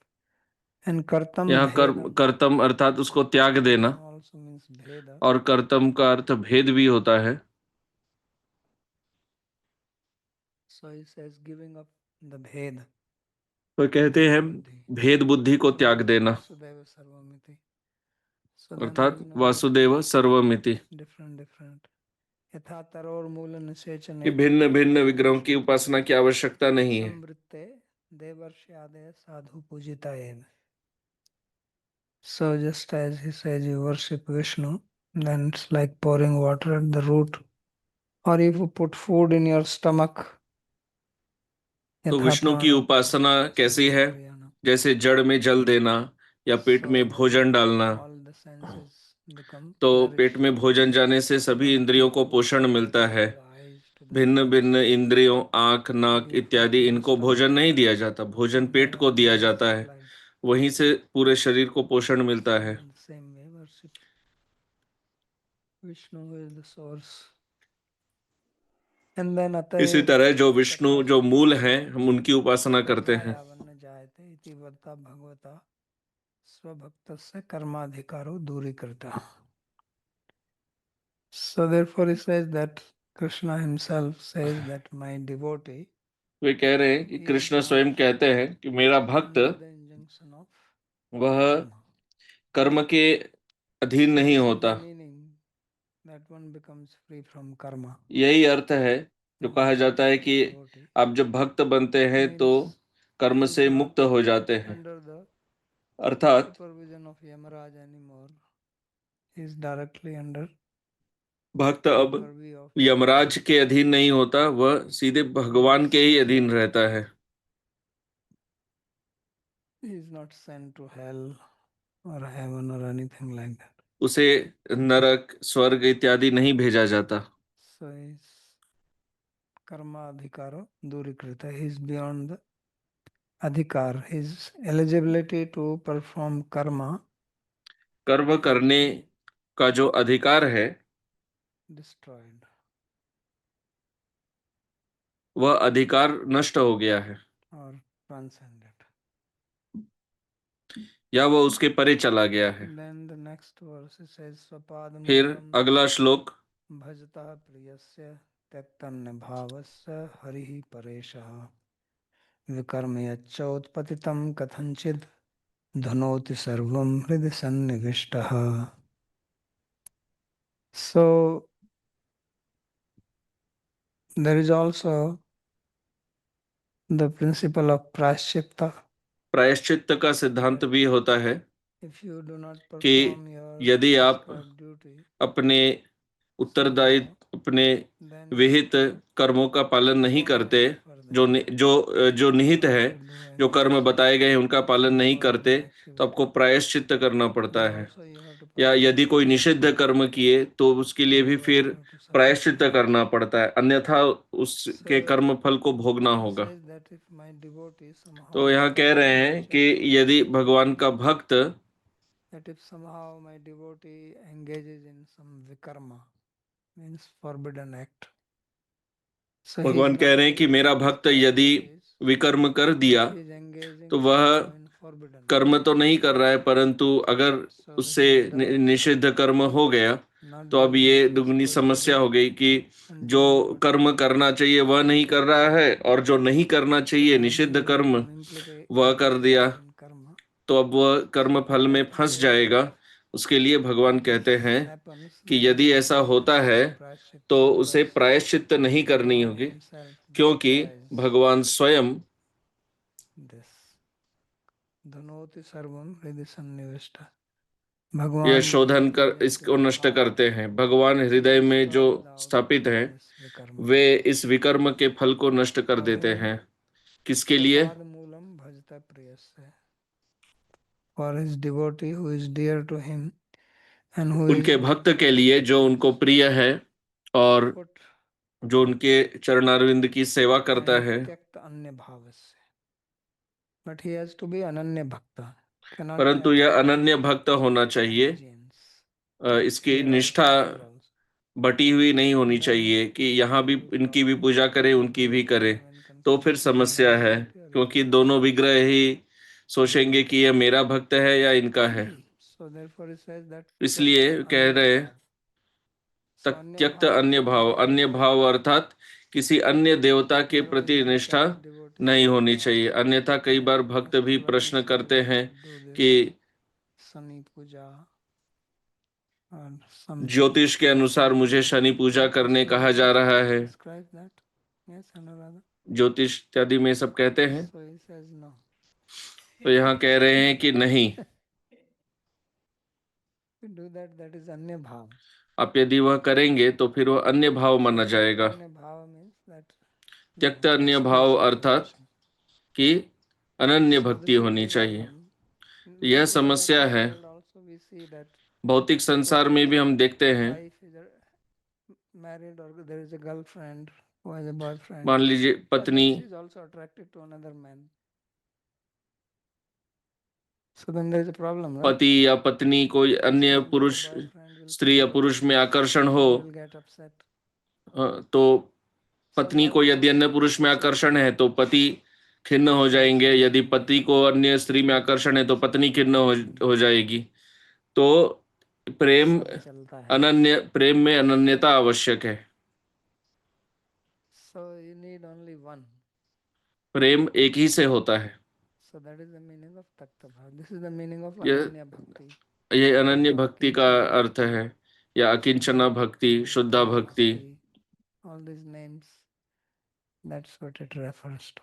And kartam यहाँ bhedam कर्तम अर्थात उसको त्याग देना, also means bheda. और कर्तम का अर्थ भेद भी होता है। So he says giving up the bhed. तो कहते हैं भेद बुद्धि को त्याग देना, Vasudeva sarvamiti. So then अर्थात there is वासुदेव सर्वमिति, different. यथा तरोर मूल निषेचने कि भिन्न भिन्न विग्रहों की उपासना की आवश्यकता नहीं है। संवृत्ते देवर्षयादय साधु पूजिता एव. So just as he says you worship Vishnu, then it's like pouring water at the root. Or if you put food in your stomach. तो विष्णु की उपासना कैसी है? जैसे जड़ में जल देना या पेट में भोजन डालना। तो पेट में भोजन जाने से सभी इंद्रियों को पोषण मिलता है। भिन्न भिन्न इंद्रियों, आंख, नाक इत्यादि, इनको भोजन नहीं दिया जाता, भोजन पेट को दिया जाता है, वहीं से पूरे शरीर को पोषण मिलता है। इसी तरह जो विष्णु जो मूल हैं, हम उनकी उपासना करते हैं। स्वभक्तस्य कर्माधिकारो दूरीकृता. So therefore he says that Krishna himself says that my devotee, वे कह रहे हैं कि कृष्ण स्वयं कहते हैं कि मेरा भक्त वह कर्म के अधीन नहीं होता। यही अर्थ है जो कहा जाता है कि आप जब भक्त बनते हैं तो कर्म से मुक्त हो जाते हैं, अर्थात भक्त अब यमराज के अधीन नहीं होता, वह सीधे भगवान के ही अधीन रहता है। उसे नरक, स्वर्ग इत्यादि नहीं भेजा जाता। कर्माधिकारो दूरीकृता. He is beyond the adhikar. His eligibility to perform karma, कर्म करने का जो अधिकार है destroyed. वह अधिकार नष्ट हो गया है, Or transcended. या वह उसके परे चला गया है। Then the next verse says Swapadam फिर अगला श्लोक, भजतः प्रियस्य त्यक्तन्न भावस्य हरिः परेशः विकर्म यच्चोत्पतितं कथंचित् धनोति सर्वं हृदि सन्निविष्टः. So there is also the principle of prashchitta. प्रायश्चित्त का सिद्धांत भी होता है If you do not कि perform your यदि आप prescribed duty, अपने उत्तरदायित्व, अपने then विहित कर्मों का पालन नहीं करते, जो निहित है, जो कर्म बताए गए हैं उनका पालन नहीं करते, तो आपको प्रायश्चित्त करना पड़ता है। या यदि कोई निषिद्ध कर्म किए तो उसके लिए भी फिर प्रायश्चित्त करना पड़ता है, अन्यथा उसके कर्म फल को भोगना होगा। तो यहाँ कह रहे हैं कि यदि भगवान का भक्त that if somehow my devotee engages in some vikarma, means forbidden act. So he is भगवान not कह रहे हैं कि doing मेरा what भक्त is यदि practice, विकर्म कर दिया he is engaging तो वह somehow in forbidden कर्म act. तो नहीं कर रहा है, परंतु अगर So उससे he is double निषिद्ध कर्म हो गया not तो अब doing ये what is दुगनी समस्या हो prohibited गई कि and जो doing what कर्म is करना चाहिए वह नहीं कर रहा है, और जो नहीं करना चाहिए and निषिद्ध he कर्म has an वह कर दिया, implication in karma. तो अब वह कर्म So फल in में that फंस case, जाएगा। उसके लिए भगवान if कहते this हैं happens, कि then यदि he ऐसा does not होता है do prayaschitta तो उसे because प्रायश्चित्त नहीं करनी Bhagavan होगी, himself क्योंकि destroys भगवान स्वयं this. धनोति सर्वम हृदय सन्निविष्ट। यह भगवान शोधन कर इसको नष्ट करते हैं। भगवान हृदय में जो स्थापित हैं वे इस विकर्म के फल को नष्ट कर देते हैं। किसके लिए? Moolam भजता प्रियस्य, for his devotee who is dear to him and who उनके is भक्त के लिए जो उनको प्रिय है और put जो उनके चरणारविंद की सेवा करता है। त्यक्त अन्य भाव से, but he has to be अनन्य भक्त, cannot परंतु have यह अनन्य भक्त होना चाहिए, allegiance. इसकी Here निष्ठा also, here also. बटी हुई नहीं होनी चाहिए कि यहाँ भी इनकी भी पूजा करें उनकी भी करें, तो फिर समस्या है, क्योंकि दोनों विग्रह ही सोचेंगे कि यह मेरा भक्त है या इनका है। So therefore he says that इसलिए कह रहे हैं त्यक्त अन्य भाव। अन्य भाव अर्थात किसी अन्य देवता के प्रति निष्ठा नहीं होनी चाहिए, अन्यथा कई बार भक्त भी प्रश्न करते हैं कि शनि पूजा, ज्योतिष के अनुसार मुझे शनि पूजा करने कहा जा रहा है, ज्योतिष इत्यादि में सब कहते हैं। तो यहाँ कह रहे हैं कि नहीं, अन्य भाव। आप यदि वह करेंगे तो फिर वह अन्य भाव माना जाएगा। त्यक्त अन्य भाव अर्थात कि अनन्य भक्ति होनी चाहिए। यह समस्या है। भौतिक संसार में भी हम देखते हैं, मान लीजिए पत्नी पति या पत्नी कोई अन्य पुरुष, स्त्री या पुरुष में आकर्षण हो, तो पत्नी को यदि अन्य पुरुष में आकर्षण है तो पति खिन्न हो जाएंगे, यदि पति को अन्य स्त्री में आकर्षण है तो पत्नी खिन्न हो जाएगी। तो प्रेम प्रेम में अनन्यता आवश्यक है। प्रेम एक ही से होता है। ये अनन्य भक्ति का अर्थ है, या अकिंचना भक्ति, शुद्धा भक्ति। all these names, that's what it refers to.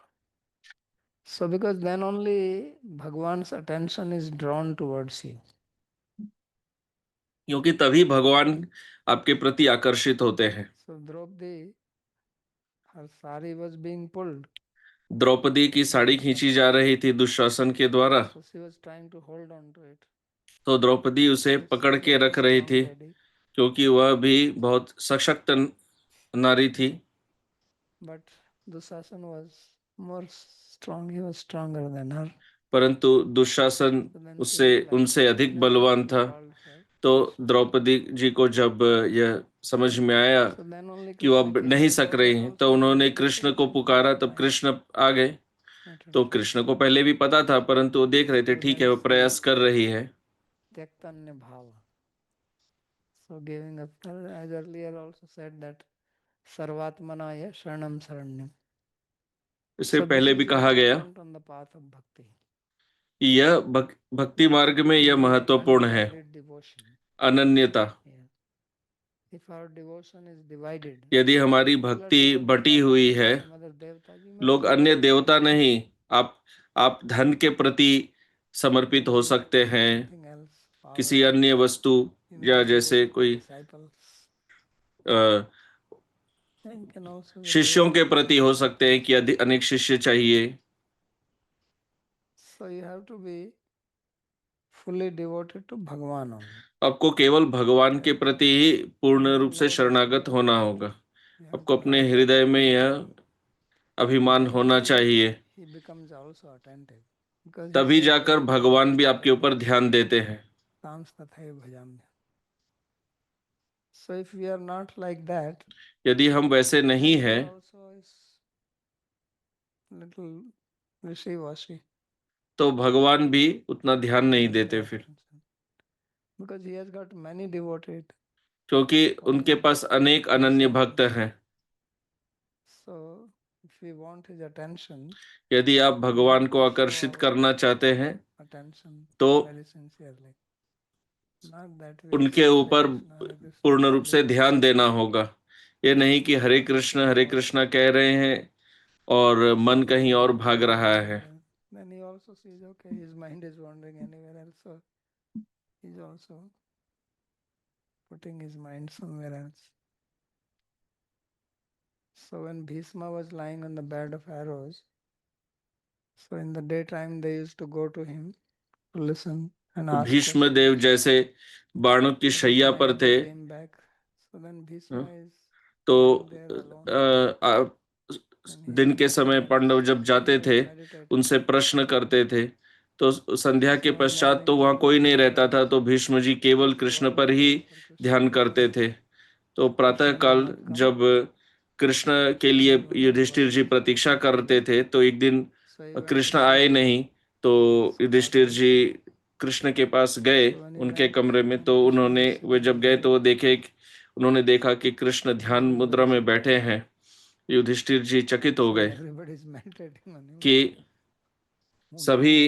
So because then only Bhagwan's attention is drawn towards you. क्योंकि तभी भगवान आपके प्रति आकर्षित होते हैं। So Draupadi, her sari was being pulled. Draupadi की साड़ी खींची जा रही थी दुशासन के द्वारा, So she was trying to hold on to it. तो द्रौपदी उसे पकड़ के रख रही थी, क्योंकि वह भी बहुत सशक्त नारी थी। But Dushasana was more strong, he was stronger than her. परंतु दुशासन उनसे अधिक बलवान था। तो द्रौपदी जी को जब यह समझ में आया कि वो अब नहीं सक रही हैं, तो उन्होंने कृष्ण को पुकारा, तब कृष्ण आ गए। तो कृष्ण को पहले भी पता था, परंतु वो देख रहे थे ठीक है वो प्रयास कर रही है। त्यक्तन्य भाव। So giving up, as earlier also said that सर्वात्मनाय शरणम शरण्यम। इससे पहले भी कहा गया यह भक्ति मार्ग में यह महत्वपूर्ण है, अनन्यता। यदि हमारी भक्ति बटी हुई है, लोग अन्य देवता नहीं, आप धन के प्रति समर्पित हो सकते हैं, किसी अन्य वस्तु, या जैसे कोई अ, शिष्यों के प्रति हो सकते हैं कि अनेक शिष्य चाहिए। So you have to be fully devoted to Bhagwan only. आपको केवल भगवान के प्रति ही पूर्ण रूप से शरणागत होना होगा। आपको अपने हृदय में यह अभिमान होना चाहिए, He becomes also attentive. Because he तभी says, जाकर भगवान भी आपके ऊपर ध्यान देते हैं। "Tams tathaiva bhajamya." So if we are not like that, यदि हम वैसे नहीं then हैं God also is little wishy-washy. तो भगवान भी उतना ध्यान नहीं देते फिर, Because he has got many devoted. क्योंकि उनके पास अनेक अनन्य भक्त हैं। So if we want his attention, यदि आप भगवान को आकर्षित करना चाहते हैं attention तो very sincerely. Not that we उनके say, ऊपर Hare Krishna, पूर्ण रूप से Hare ध्यान देना होगा। ये नहीं कि हरे कृष्ण कह रहे हैं और मन कहीं और भाग रहा है। Then he also sees, okay, his mind is wandering anywhere else, so he's also putting his mind somewhere else. So when Bhishma was lying on the bed of arrows, so in the daytime they used to go to him to listen and तो ask Bhishma questions. देव जैसे बाणों की But at शैया night पर they थे, came back. So then Bhishma is तो lying there alone. दिन के समय पांडव जब जाते थे उनसे प्रश्न करते थे, तो संध्या के पश्चात तो वहां कोई नहीं रहता था, तो भीष्म जी केवल कृष्ण पर ही ध्यान करते थे। तो प्रातः काल जब कृष्ण के लिए युधिष्ठिर जी प्रतीक्षा करते थे, तो एक दिन कृष्ण आए नहीं, तो युधिष्ठिर जी कृष्ण के पास गए उनके कमरे में। तो वे जब गए तो उन्होंने देखा कि कृष्ण ध्यान मुद्रा में बैठे हैं। युधिष्ठिर जी चकित हो गए कि सभी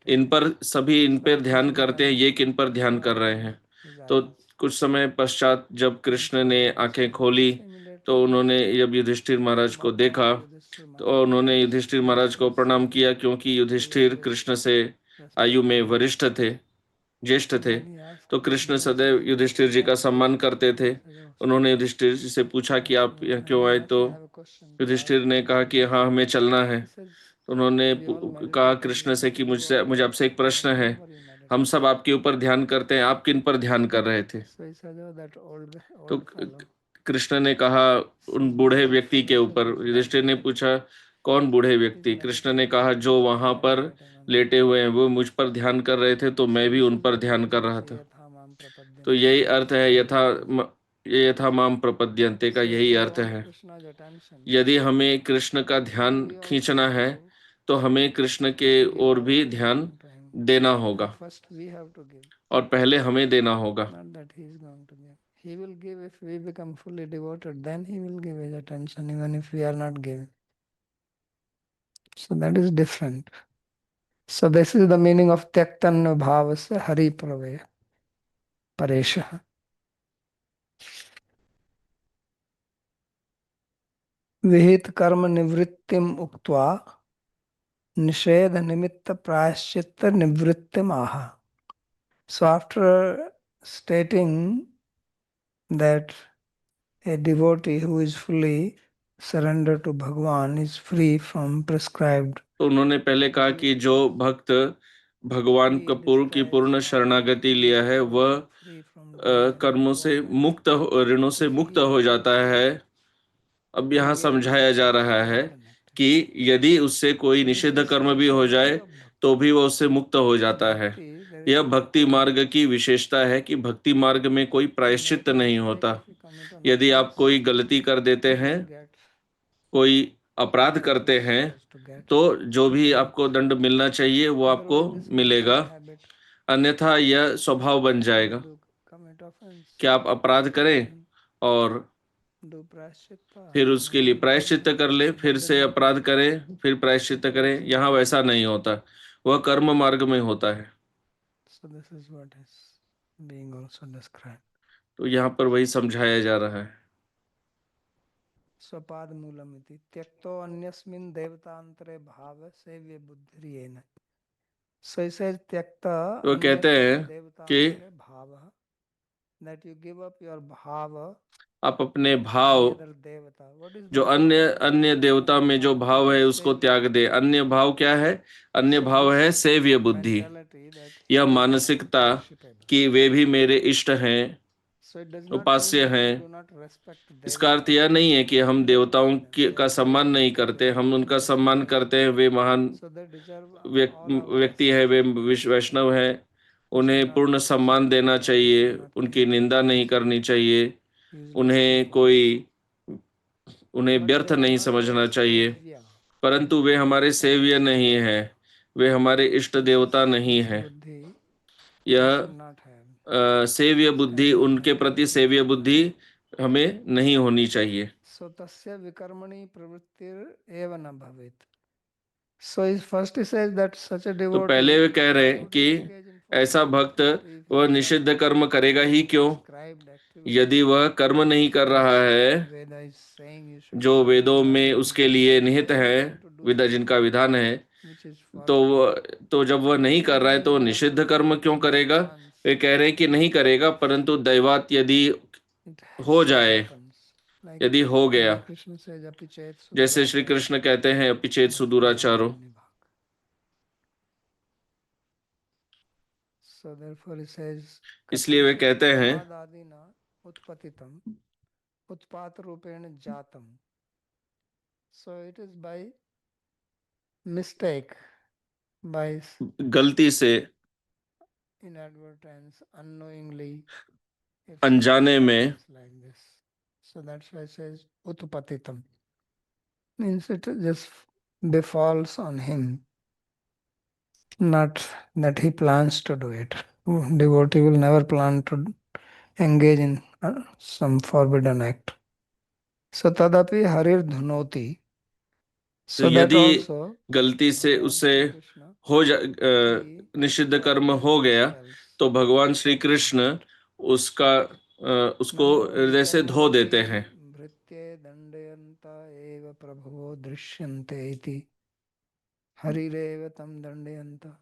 इन पर ध्यान करते हैं, ये किन पर ध्यान कर रहे हैं। तो कुछ समय पश्चात जब कृष्ण ने आंखें खोली तो उन्होंने जब युधिष्ठिर महाराज को देखा तो उन्होंने युधिष्ठिर महाराज को प्रणाम किया, क्योंकि युधिष्ठिर कृष्ण से आयु में वरिष्ठ थे, ज्येष्ठ थे। तो कृष्ण सदैव युधिष्ठिर जी का सम्मान करते थे। उन्होंने युधिष्ठिर जी से पूछा कि आप यहाँ क्यों आए, तो युधिष्ठिर ने कहा कि हाँ, हमें चलना है। तो उन्होंने कहा कृष्ण से कि मुझे आपसे एक प्रश्न है, हम सब आपके ऊपर ध्यान करते हैं, आप किन पर ध्यान कर रहे थे। तो कृष्ण ने कहा उन बूढ़े व्यक्ति के ऊपर। युधिष्ठिर ने पूछा कौन बूढ़े व्यक्ति। कृष्ण ने कहा जो वहां पर लेटे हुए हैं वो मुझ पर ध्यान कर रहे थे, तो मैं भी उन पर ध्यान कर रहा था। तो यही अर्थ है ये यथा माम प्रपद्यन्ते का, यही अर्थ है। यदि हमें कृष्ण का ध्यान खींचना है तो हमें कृष्ण के ओर भी ध्यान देना होगा, और पहले हमें देना होगा। He will give if we become fully devoted, then he will give his attention even if we are not giving. So that is different. So this is the meaning of Tyaktanna Bhavasya Hari Pravaya Paresha. Vihit karma nivrittim uktva nishedha nimitta prayaschitta nivrittim aha. So after stating that a devotee who is fully surrendered to Bhagwan is free from prescribed. तो उन्होंने पहले कहा कि जो भक्त भगवान का पूर्ण शरणागति लिया है वह कर्मों से मुक्त ऋणों से मुक्त हो जाता है। अब यहाँ समझाया जा रहा है कि यदि उससे कोई निषिद्ध कर्म भी हो जाए तो भी वह उससे मुक्त हो जाता है। यह भक्ति मार्ग की विशेषता है कि भक्ति मार्ग में कोई प्रायश्चित नहीं होता। यदि आप कोई गलती कर देते हैं, कोई अपराध करते हैं, तो जो भी आपको दंड मिलना चाहिए वो आपको मिलेगा, अन्यथा यह स्वभाव बन जाएगा कि आप अपराध करें और फिर उसके लिए प्रायश्चित कर ले, फिर से अपराध करें, फिर प्रायश्चित करें। यहाँ वैसा नहीं होता, वह कर्म मार्ग में होता है। तो यहाँ पर वही समझाया जा रहा है। स्वपाद मूलमिति त्यक्तो अन्यस्मिन् देवतांतरे भाव सेव्य बुद्धिर्येन। So he says त्यक्ता वो कहते हैं कि भाव that you give up your bhava आप अपने in भाव any other devata. What is जो the अन्य bhava? अन्य देवता में जो भाव है उसको त्याग दे। अन्य भाव क्या है? अन्य भाव है सेव्य बुद्धि, Mentality that यह he is मानसिकता worshipable. कि वे भी मेरे इष्ट हैं, So it does not mean उपास्य that we हैं। do not respect इसका अर्थ devatas. यह नहीं है कि हम देवताओं They का are सम्मान great नहीं people, करते, they हम deserve उनका our सम्मान respect. करते हैं। वे महान So they deserve all our व्यक्ति है, वे respect. वैष्णव है, We should उन्हें not पूर्ण सम्मान insult देना them, we चाहिए, should not उनकी think निंदा नहीं useless करनी चाहिए, उन्हें people. कोई उन्हें But व्यर्थ they are नहीं not our समझना चाहिए। sevya. परंतु वे हमारे सेव्य नहीं है, वे हमारे इष्ट देवता नहीं This है। buddhi we यह should not have. सेव्य बुद्धि, उनके प्रति सेव्य बुद्धि हमें नहीं होनी चाहिए। So tasya vikarmani pravrittir eva na bhavet. So is first he says that such a तो devotee पहले वे कह रहे हैं would कि engage in ऐसा forbidden भक्त activity if he वह is not निषिद्ध कर्म करेगा ही क्यों? prescribed activity. यदि वह कर्म नहीं कर रहा है Veda is saying you should जो do, he is वेदों not में doing उसके that. लिए He is निहित है, attempting to do विदा जिनका something विधान है, which is तो forbidden. तो जब वह नहीं कर रहा है तो वह निषिद्ध कर्म क्यों करेगा? वे कह रहे हैं कि नहीं करेगा, परंतु दैवात यदि It हो so जाए, happens. Like यदि हो गया, Krishna says, "Api chet जैसे श्री suduracharo कृष्ण कहते हैं अपिचेत सुदुराचारो। nibhag." So therefore he says, इसलिए वे कहते हैं pramadadina utpatitam utpat rupena jatam. So it is by mistake, by गलती से, inadvertence, unknowingly, it अनजाने में, happens like this. So that's why it says utpatitam. Means it just befalls on him, not that he plans to do it. Devotee will never plan to engage in some forbidden act. So tadapi harir dhunoti. तो So that यदि also गलती से Bhagavan उससे Shri Krishna हो he निषिद्ध कर्म हो गया, expels. तो भगवान श्री कृष्ण उसका उसको हृदय से धो देते हैं। भृत्ये दंडयंता एव प्रभुवो दृश्यन्ते इति हरिरेव तम दंडयंता.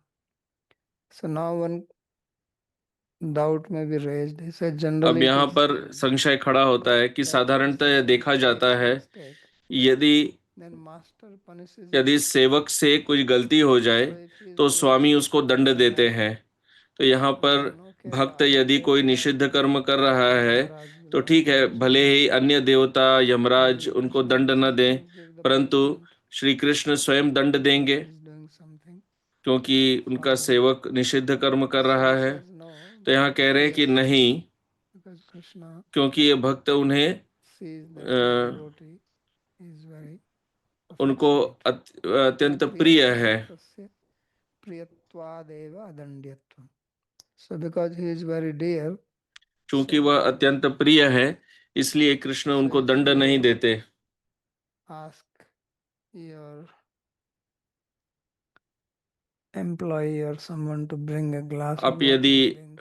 So now one doubt may be raised. He said अब generally it यहाँ is पर seen संशय खड़ा होता है कि that साधारणतः यह servant देखा जाता makes a है, mistake, यदि then master punishes यदि him. सेवक से कुछ गलती हो जाए So if he is तो doing स्वामी उसको दंड देते bad, हैं। तो यहाँ पर then okay, भक्त other यदि कोई devatas, निषिद्ध कर्म कर रहा है Yamaraj will तो not ठीक है, punish भले him. ही अन्य देवता यमराज Maybe उनको Krishna दंड न दें, himself give the परंतु punishment श्री कृष्ण स्वयं दंड if देंगे, he is doing something क्योंकि उनका forbidden. सेवक निषिद्ध कर्म कर So रहा he है। says no, तो यहाँ कह रहे हैं कि नहीं, because Krishna क्योंकि ये भक्त उन्हें sees that a, his devotee is very उनको affectionate. अत्यंत न प्रिय प्रियते है। तस्य प्रियत्वादेव अदंड्यत्वम्. So because he is very dear, चूंकि so वह अत्यंत प्रिय है, इसलिए कृष्ण so उनको if दंड नहीं you देते। ask your employee or someone to bring a glass of आप water, यदि he brings,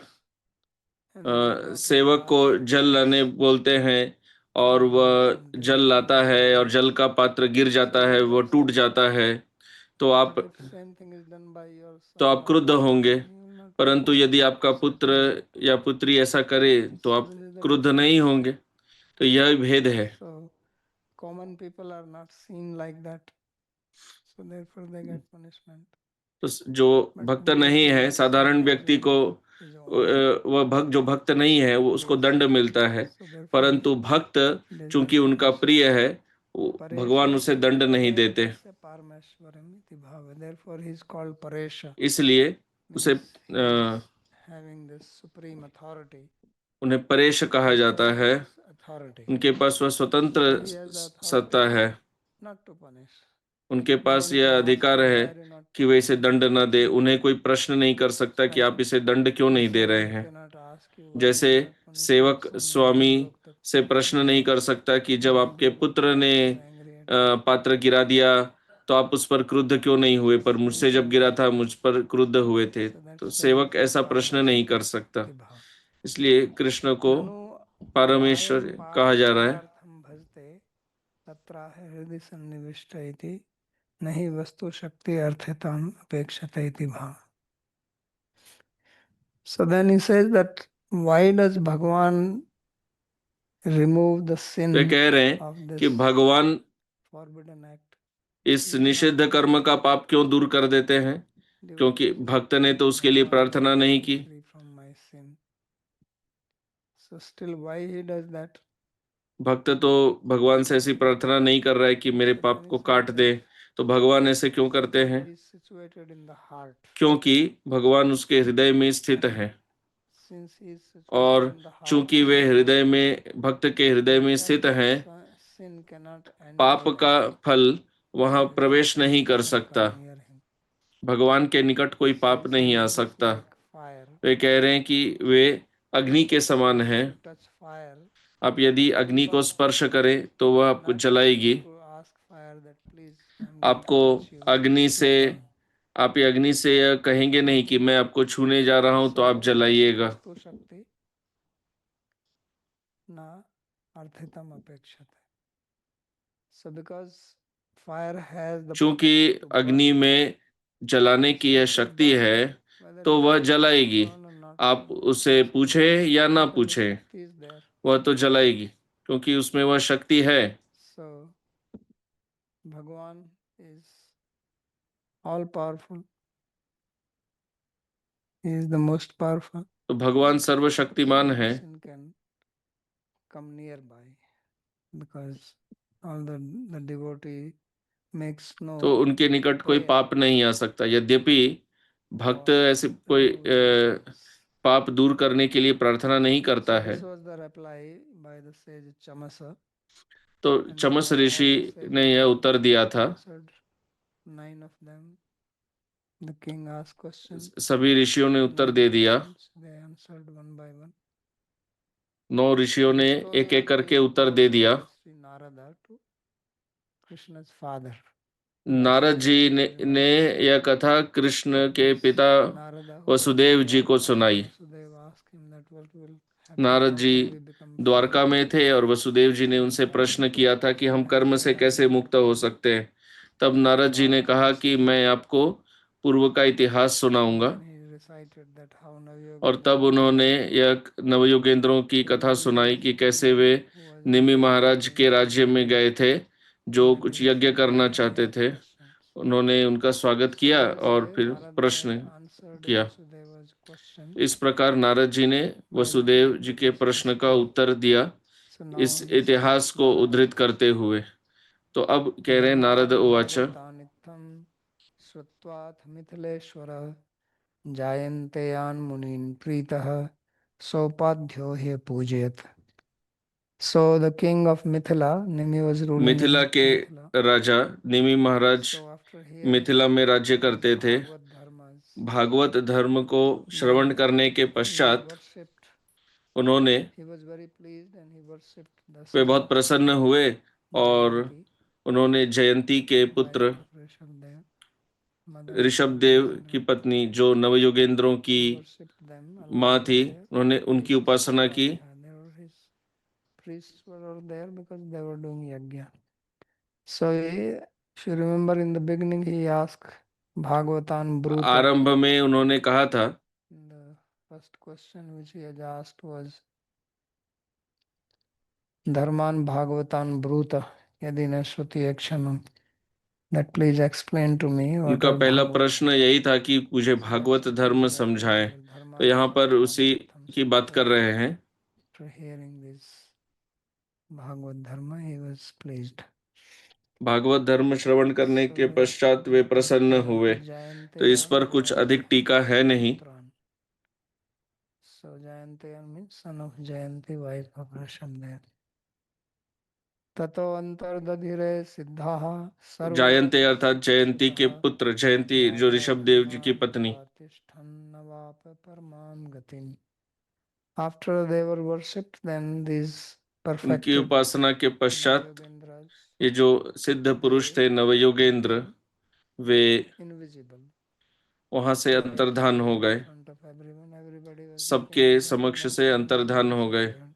and then you drop the सेवक को glass, जल लाने बोलते हैं और and वह something जल लाता falls है down. और जल का पात्र गिर So जाता you है, will वह get टूट sad. जाता है, तो आप But if same thing is done by your तो son आप or क्रुद्ध daughter, होंगे। then you will not. परंतु यदि आपका So पुत्र this is या पुत्री ऐसा करे तो so आप this is the क्रुद्ध difference. नहीं होंगे। तो यह भेद है। So common people are not seen like that. So therefore they get punishment. तो जो But भक्त devotee नहीं है, is साधारण seen as व्यक्ति को his own. वह भक्त जो भक्त नहीं है वो उसको दंड मिलता है, So therefore परंतु भक्त it is चूंकि like उनका this. प्रिय है, भगवान उसे दंड नहीं देते, Paresha Parameshwaram iti bhava. Therefore he is called Paresha. इसलिए उसे Means he is having this supreme authority. उन्हें परेश कहा जाता है। Authority. उनके पास वह स्वतंत्र So he has the सत्ता authority है, not to punish. उनके No पास one can यह ask अधिकार him, है why are you not कि वे punishing इसे him? दंड न दे। उन्हें कोई प्रश्न नहीं कर सकता कि आप इसे दंड क्यों नहीं दे रहे Servant हैं। cannot ask you, why जैसे you are not punishing सेवक son when Swami you broke the से प्रश्न नहीं कर सकता कि जब आपके पुत्र ने angry at पात्र गिरा दिया तो आप उस पर क्रुद्ध क्यों नहीं हुए, पर मुझसे जब गिरा था मुझ पर क्रुद्ध हुए थे। So तो that's why सेवक ऐसा प्रश्न नहीं कर सकता। Vibha. इसलिए कृष्ण को ननु परमेश्वर अपायम कहा पार्थ जा रहा है। पदार्थम भजते तत्र हृदय सन्निविष्ट इति नहीं वस्तु शक्ति अर्थिताम अपेक्षते इति भाव. So then he says that why does Bhagwan remove the way sin कह रहे हैं of कि this भगवान forbidden act? इस निषिद्ध कर्म का पाप क्यों दूर कर देते हैं? क्योंकि Devotees, भक्त ने तो उसके लिए Bhagavan, प्रार्थना let नहीं me की। free from my sin. So still why he does that? भक्त तो भगवान से ऐसी प्रार्थना नहीं कर रहा है कि मेरे So पाप then को he says काट दे, that तो भगवान ऐसे क्यों करते हैं? he is situated in the heart. क्योंकि भगवान उसके हृदय में स्थित है, Since he is situated और in the heart, चूंकि वे हृदय में, भक्त के हृदय में स्थित हैं, sin cannot पाप enter का there. फल वहां So his प्रवेश नहीं कर temptation सकता। come near him. भगवान के निकट कोई So पाप he नहीं says आ it is सकता। like fire. वे कह रहे हैं कि वे अग्नि के समान If हैं। you touch fire, आप यदि अग्नि को burn. स्पर्श करें तो वह आपको Not जलाएगी। you to ask fire that please I'm going आपको to touch you. अग्नि से, Please burn. आप ये अग्नि से यह कहेंगे नहीं कि मैं आपको छूने जा रहा हूं तो आप So जलाइएगा। वस्तु शक्ति न अर्थितम अपेक्षते. So because fire has the चूंकि potential to अग्नि burn, में जलाने की so यह it will शक्ति burn है whether तो it वह wants to जलाएगी। burn or not. आप उसे पूछें या ना Because the पूछें, Shakti is there. वह तो जलाएगी, क्योंकि उसमें वह शक्ति है। So Bhagwan is all powerful. He is the most powerful. तो भगवान सर्वशक्तिमान No है, sin can come nearby because all the devotee makes no तो उनके निकट कोई prayer पाप नहीं आ सकता। यद्यपि भक्त for ऐसे कोई removing the sins. पाप दूर करने के लिए प्रार्थना नहीं करता So है। this was the reply by the sage Chamasa. तो And चमस now all Rishi the sages ने यह उत्तर दिया था। answered, 9 of them. The king asked questions. सभी ऋषियों ने उत्तर 9 दे दिया। questions. They answered one by one. 9 ऋषियों ने This story एक एक was करके told उत्तर दे by दिया। Sri Narada to Krishna's father. Narad ji ने यह कथा कृष्ण के पिता Narada, who was Vasudev in जी को Dwarka, सुनाई। Vasudeva asked him that what will happen, Narad how ji can we become Dwarka free? में थे और वसुदेव जी ने उनसे Then प्रश्न किया था कि हम कर्म से कैसे मुक्त हो सकते हैं। तब नारद जी ने कहा कि मैं आपको पूर्व का इतिहास सुनाऊंगा। then he recited that how और Navyogendra तब उन्होंने यह नवयुगेंद्रों की कथा सुनाई कि कैसे वे निमि महाराज के राज्य में गए थे, जो कुछ यज्ञ करना चाहते थे। उन्होंने उनका स्वागत किया और फिर प्रश्न किया। Vasudeva's question. इस प्रकार नारद जी ने वसुदेव जी के प्रश्न का उत्तर दिया, So now इस he इतिहास says, को Narada, उद्धृत करते हुए। तो अब कह रहे हैं नारद उवाच, भागवतानित्थं श्रुत्वाथ मिथिलेश्वर जायन्ते यान मुनीन् प्रीतः सोपाध्यो हे पूजयत. So the king of Mithila, Nimi was ruling Mithila in के Mithila. राजा निमि महाराज So after hearing मिथिला में राज्य करते थे। Bhagavad dharmas, भागवत धर्म को श्रवण करने के he पश्चात worshipped. उन्होंने, He was very pleased and he worshipped the way son बहुत प्रसन्न हुए और Jayanti, उन्होंने जयंती के wife पुत्र of Rishabdev, mother of Rishabhdev की Navyogendra. पत्नी, जो नवयुगेंद्रों की He worshipped them along माँ with थी, their उन्होंने उनकी priests. उपासना की। There were his priests were all there because they were doing yajna. So if you remember in the beginning he asked Bhagavatan Bruta. आरंभ में उन्होंने कहा था, The first question which he had asked was Dharman Bhagavatan Bruta Yadi Nashruti Akshanam. That please explain to me what उनका are पहला Bhagavad. प्रश्न यही था कि मुझे So he भागवत explained धर्म that समझाएं। Dharman तो यहाँ पर Bhagavatan उसी Pratham की बात कर रहे हैं। After hearing this Bhagavad Dharma, he was pleased. Bhagavat धर्म श्रवण करने के पश्चात वे प्रसन्न हुए। तो इस पर कुछ अधिक टीका है नहीं। So Jayantayan means son of Jayanti, wife of Rishabdev. ततो अंतर्दधिरे सिद्धाः सर्व जायंती अर्थात जयंती के पुत्र, जयंती जो ऋषभदेव जी की पत्नी। तिष्ठन्नवाप परमां गतिम्. After they were worshipped, then these उनकी perfected उपासना के पश्चात Navyogendras ये जो सिद्ध पुरुष थे नवयोगेंद्र, वे invisible. वहां से अंतर्धान हो गए, In front of everyone, everybody was सबके looking at them, समक्ष and से then अंतर्धान हो गए। disappeared.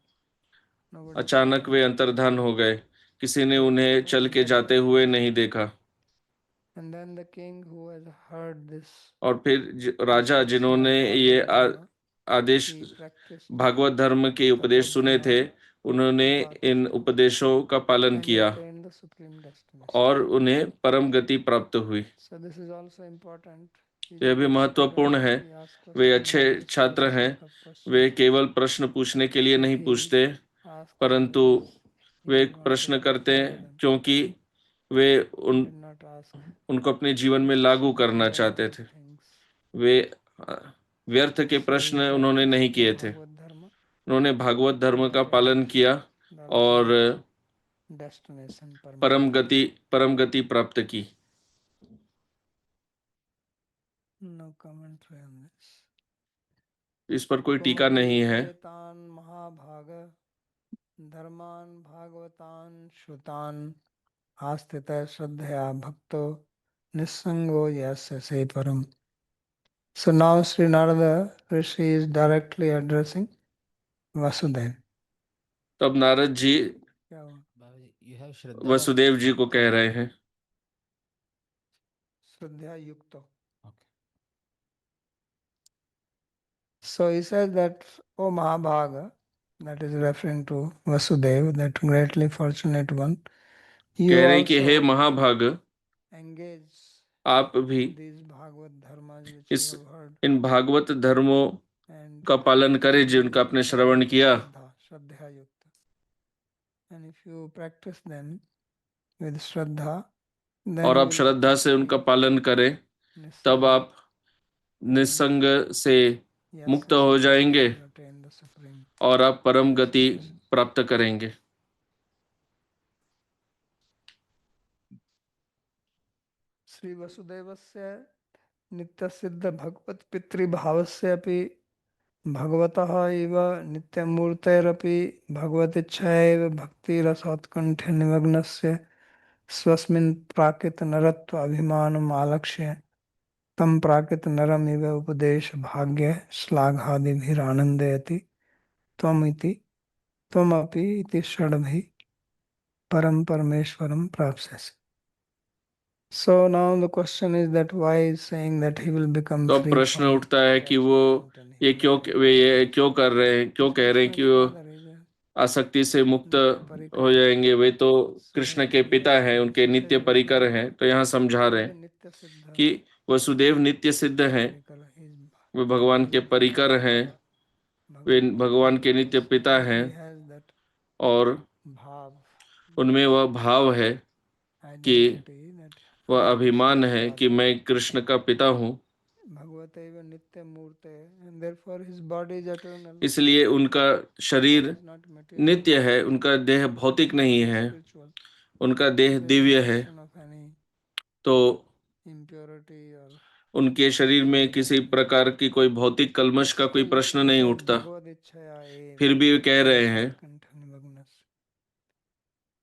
Nobody अचानक saw वे them. अंतर्धान हो गए, किसी ने उन्हें चल के जाते हुए नहीं देखा। And then the king who has heard this और फिर राजा जिन्होंने ये आदेश he practiced भागवत धर्म के उपदेश सुने थे, उन्होंने इन उपदेशों का पालन and he किया attained the supreme destination. और उन्हें परम गति प्राप्त हुई। So this is also important. He's यह a भी good महत्वपूर्ण student. है। He asks वे question अच्छे not just for छात्र the हैं, sake of question, वे केवल प्रश्न पूछने के लिए but नहीं he पूछते, asks परंतु because he way did not प्रश्न take it करते for हैं them. क्योंकि वे He did not ask उनको अपने जीवन में लागू करना चाहते irrelevant थे। things. वे व्यर्थ के So प्रश्न he उन्होंने practiced नहीं the किए थे। Bhagavad Dharma उन्होंने भागवत धर्म and का पालन attained किया the और ultimate destination, परम गति प्राप्त की। No commentary on this. इस पर कोई टीका नहीं है। एतान महाभाग धर्मान भागवतान श्रुतान आस्थित श्रद्धया भक्तो निस्संगो यस्य से परम. So now Sri Narada Rishi is directly addressing Vasudeva. तब नारद जी क्या हुआ? Babaji, you have Shraddha Vasudev जी को कह रहे हैं। श्रद्धा युक्तो. Okay. So he says that, O Mahabhaga, that is referring to Vasudeva, that greatly fortunate one, you कह रहे हैं कि हे also महाभाग, engage आप भी these Bhagavad dharmas which इस you have heard इन भागवत धर्मों and का पालन करें do जिनका आपने them श्रवण with किया, Shraddha yukta. And if you practice them with Shraddha, then और you आप will श्रद्धा से उनका पालन करें, तब Nissanga, आप निस्संग से मुक्त yasya हो se जाएंगे you attain the supreme. और आप परम गति प्राप्त करेंगे। श्री वसुदेवस्य नित्यसिद्ध भगवत पितृभावस्य अपि भगवतः एव नित्यमूर्तेरपि भगवतिच्छा एव भक्तिरसोत्कण्ठे निमग्नस्य स्वस्मिन् प्राकृत नरत्व अभिमानम् आलक्ष्य तं प्राकृत नरमिव उपदेश भाग्य श्लाघादिभिरानन्दयति त्वमिति त्वमपि इति षड्भिः परम Parameswaran प्राप्स्यसि. So now the question is that why is saying that he will become तो अब free प्रश्न from उठता है कि वो attachment and ये he will वे ये क्यों कर रहे हैं, क्यों कह रहे हैं Krishna's कि वो father is a आसक्ति से मुक्त नित्य हो परिकर. जाएंगे। वे तो So कृष्ण के he पिता has हैं, उनके also नित्य said परिकर that हैं। तो यहाँ समझा रहे Vasudeva हैं नित्य सिद्ध कि वसुदेव नित्य सिद्ध हैं, परिकर is वे भगवान के परिकर हैं, वे भगवान के नित्य पिता हैं he has that और bhav, उनमें वह भाव है कि identity that वह I am अभिमान Krishna's है father. कि मैं कृष्ण का पिता हूँ। Bhagavataiva nitya murte and therefore his body is eternal. इसलिए उनका शरीर That is not material, नित्य है, उनका देह भौतिक नहीं है, spiritual. उनका देह There is दिव्य no है। question of any तो impurity or उनके शरीर में किसी प्रकार की कोई भौतिक कलमश का कोई still प्रश्न he नहीं says उठता। Bhagavad Ichchaya eva फिर भी वे कह रहे हैं, Utkantha Nimagnas.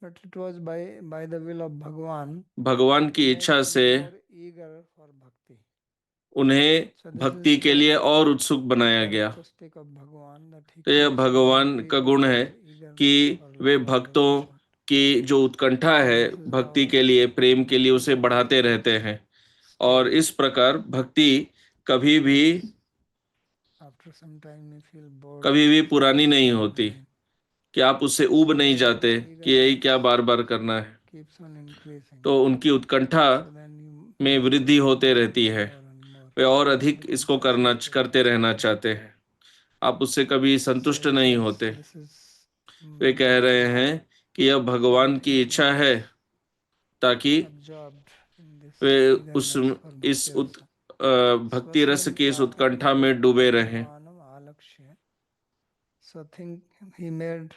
But it was by the will of Bhagwan भगवान to की make इच्छा them से more eager for bhakti. उन्हें So this भक्ति is के लिए और उत्सुक बनाया गया। characteristic of Bhagwan that he तो यह keeps his भगवान का devotees गुण in है their eagerness कि for वे Lord भक्तों devotion. की जो उत्कंठा है This is भक्ति how के लिए, प्रेम के लिए, उसे बढ़ाते रहते हैं। और इस प्रकार भक्ति कभी after some time you feel bored भी पुरानी नहीं होती, again. कि आप उससे ऊब नहीं जाते कि यही क्या बार बार करना है। Keeps on increasing. तो उनकी उत्कंठा So then you में want to वृद्धि do होते more रहती है, and more. वे और You अधिक become इसको करते fascinated. रहना चाहते हैं। आप उससे कभी संतुष्ट So he नहीं says होते। this is वे कह रहे हैं कि यह भगवान की इच्छा है ताकि absorbed in this way eagerness for इस bhakti rasa. भक्ति रस Swasmin की इस prakrit उत्कंठा में डूबे रहें। abhimanam alakshya. So think he made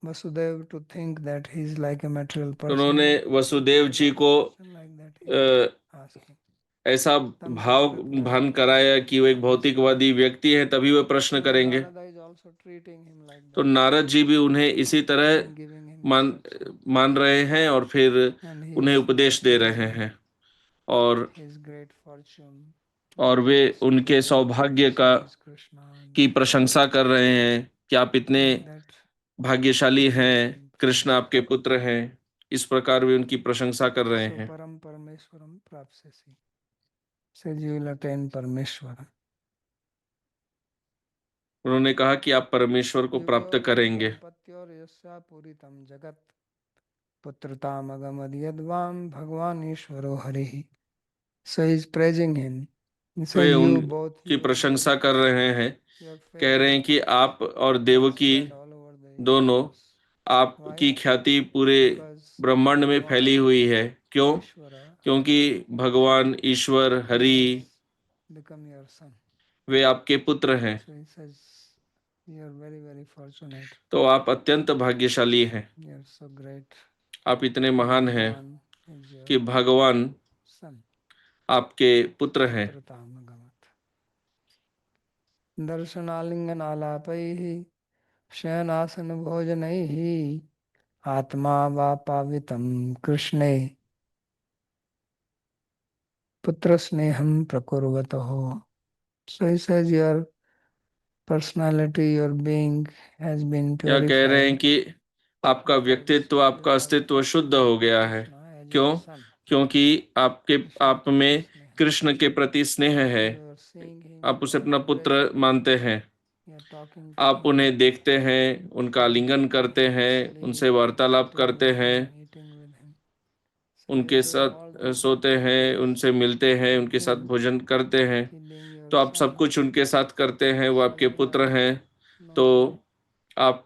Vasudev to think that he is like a material तो person. उन्होंने वसुदेव जी को Like that he a, asking. ऐसा भाव भान कराया कि वो एक भौतिकवादी व्यक्ति है, तभी वे प्रश्न करेंगे। Narada is also treating him like तो that. नारद जी भी उन्हें इसी तरह And giving him instruction. मान रहे हैं और फिर And he उन्हें is उपदेश दे praising रहे हैं। और his great fortune. और वे उनके to सौभाग्य see का his Krishna and की प्रशंसा कर रहे हैं कि आप इतने that भाग्यशाली हैं, become कृष्ण आपके पुत्र हैं। इस प्रकार वे उनकी प्रशंसा कर रहे so हैं। param parameshwaram prapsasi. Says you will attain Parameshwaram. उन्होंने कहा कि आप परमेश्वर को प्राप्त करेंगे। पूरितम जगत पुत्रतामगमद यद्वाम भगवान ईश्वरो हरिः. So he's praising him. He's way saying you both उनकी you and प्रशंसा Devi, कर रहे हैं, your कह fame रहे हैं कि आप और Devaki spread all over the दोनों, universe. आपकी Why? ख्याति पूरे Because ब्रह्मांड में फैली हुई है। क्यों? Ishvara क्योंकि भगवान ईश्वर Hari has become your son. वे आपके पुत्र हैं। So he says you are very very fortunate. तो आप अत्यंत भाग्यशाली हैं, You are so great. आप इतने महान हैं Bhagwan is your कि भगवान son. आपके पुत्र हैं। पुत्रतामगमत्. दर्शनालिंगन आलापैः शयनासन भोजनैः आत्मा वा पावितं कृष्णे पुत्र स्नेहम प्रकुर्वतः. So he says your personality, your being has been या कह रहे हैं purified. कि आपका व्यक्तित्व, आपका अस्तित्व शुद्ध हो गया है। क्यों? क्योंकि आप में कृष्ण के प्रति स्नेह है, आप उसे अपना पुत्र मानते हैं। आप उन्हें देखते हैं, उनका आलिंगन करते हैं, उनसे वार्तालाप करते हैं, उनके साथ सोते हैं, उनसे मिलते हैं, उनके साथ भोजन करते हैं। तो आप सब कुछ उनके साथ करते हैं, वो आपके पुत्र हैं। तो आप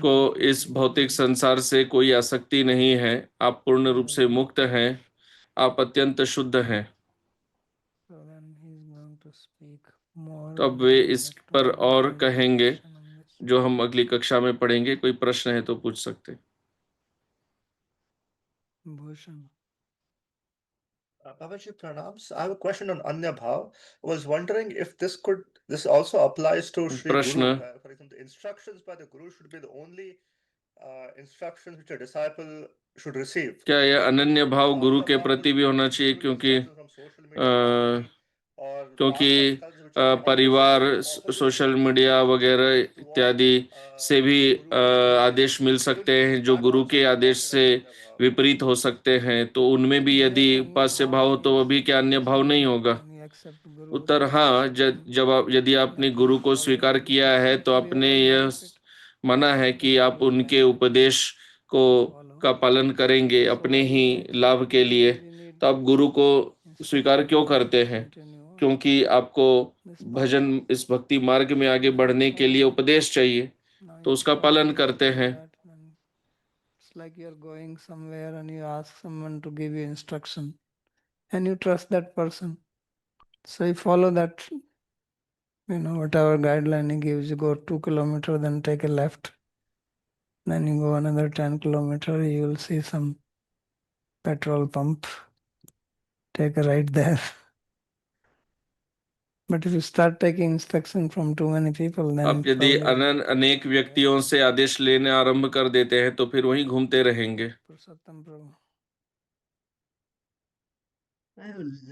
को इस भौतिक संसार से कोई आसक्ति नहीं है, आप पूर्ण रूप से मुक्त हैं, आप अत्यंत शुद्ध हैं। तो अब वे इस पर और कहेंगे, जो हम अगली कक्षा में पढ़ेंगे। कोई प्रश्न है तो पूछ सकते हैं। Bhushan. Babaji pranams. I have a question on Anya Bhav. I was wondering if this also applies to Sri प्रश्न. Guru. For example, the instructions by the Guru should be the only instructions which a disciple should receive. क्या यह अनन्य भाव गुरु के प्रति भी होना चाहिए? क्योंकि परिवार, सोशल मीडिया वगैरह इत्यादि से भी आदेश मिल सकते हैं जो गुरु के आदेश से विपरीत हो सकते हैं। तो उनमें भी यदि उपास्य भाव हो तो वह भी क्या अन्य भाव नहीं होगा? उत्तर हाँ, जब आप यदि आपने गुरु को स्वीकार किया है तो आपने यह माना है कि आप उनके उपदेश को का पालन करेंगे अपने ही लाभ के लिए। तो आप गुरु को स्वीकार क्यों करते हैं? क्योंकि आपको भजन, इस भक्ति मार्ग में आगे बढ़ने के लिए उपदेश चाहिए, तो उसका पालन करते हैं। It's like you're going somewhere and you ask someone to give you instruction and you trust that person. So you follow that, whatever guideline he gives. You go 2 kilometers, then take a left. Then you go another 10 kilometers, you will see some petrol pump. Take a right there. But if you start taking instruction from too many people, then आप यदि अनेक व्यक्तियों से आदेश लेने आरंभ कर देते हैं तो फिर वहीं घूमते रहेंगे। पुरुषोत्तम प्रभु.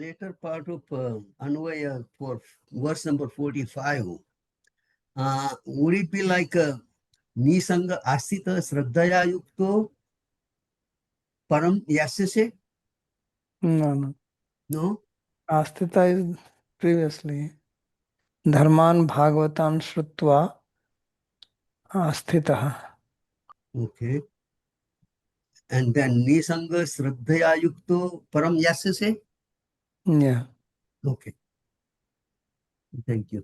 Later part of Anvaya for verse number 45. Would it be like Nisanga Asita Shraddhaya Yukto Param Yasase? No. No? Astita is previously. Dharman Bhagavatam Shrutva Asthitah. Okay. And then Nisanga Shraddhaya Yukto Param Yasase? Yeah. Okay. Thank you.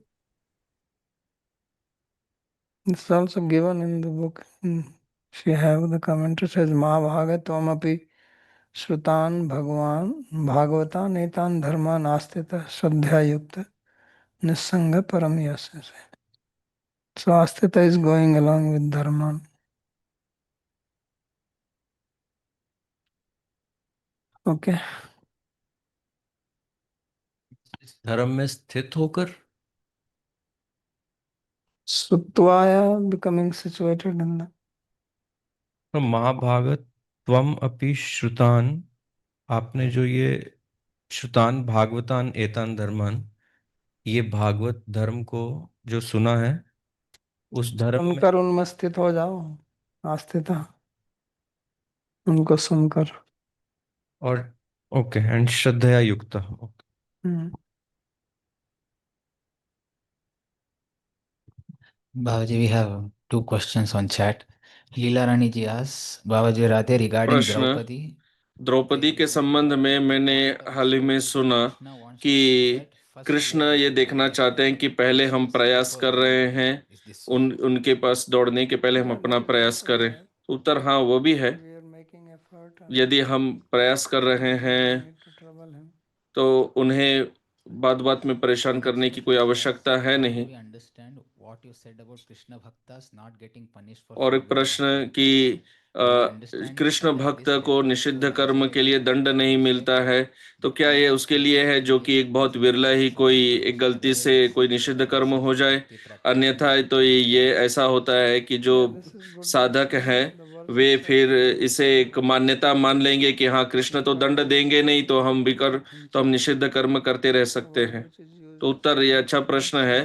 It's also given in the book. If you have the commentary, says Mahabhagatam api Shrutan Bhagwan Bhagavata Netan Dharman Astita Shraddhya Yukta Nisanga Param Yasase. So Astita is going along with Dharman. Okay. धर्म में स्थित होकर, Sutvaya becoming situated in the. तो महाभागत त्वम अपि श्रुतान, आपने जो ये श्रुतान भागवतान एतान धर्मान, ये भागवत धर्म को जो सुना है, उस धर्म में सुनकर उनमें स्थित हो जाओ. आस्थिता. उनको सुनकर. और ओके, एंड श्रद्धया युक्त। Babaji, we have two questions on chat. Leela Rani ji asks, Babaji Radhe, regarding प्रश्न Draupadi, द्रौपदी के संबंध में मैंने हाल ही में सुना कि कृष्ण ये देखना चाहते हैं कि पहले हम प्रयास कर रहे हैं, उनके पास दौड़ने के पहले हम अपना प्रयास करें। उत्तर हाँ, वो भी है। We are making effort and यदि हम प्रयास कर रहे we हैं don't need to trouble him. तो उन्हें बात बात में परेशान करने की कोई आवश्यकता है नहीं। we understand what you said about Krishna Bhaktas not getting punished for और एक forbidden प्रश्न dharma. कि understand कृष्ण that भक्त this को refers निषिद्ध to कर्म के लिए दंड नहीं मिलता है, तो क्या ये उसके लिए है जो कि एक बहुत विरला ही कोई एक गलती से कोई निषिद्ध कर्म हो जाए? अन्यथा तो ये ऐसा होता है कि जो This is good. साधक हैं The verse वे says फिर that इसे एक मान्यता मान लेंगे कि हाँ, कृष्ण तो दंड देंगे नहीं, तो हम भी तो हम निषिद्ध कर्म करते रह सकते हैं। तो उत्तर ये अच्छा प्रश्न है।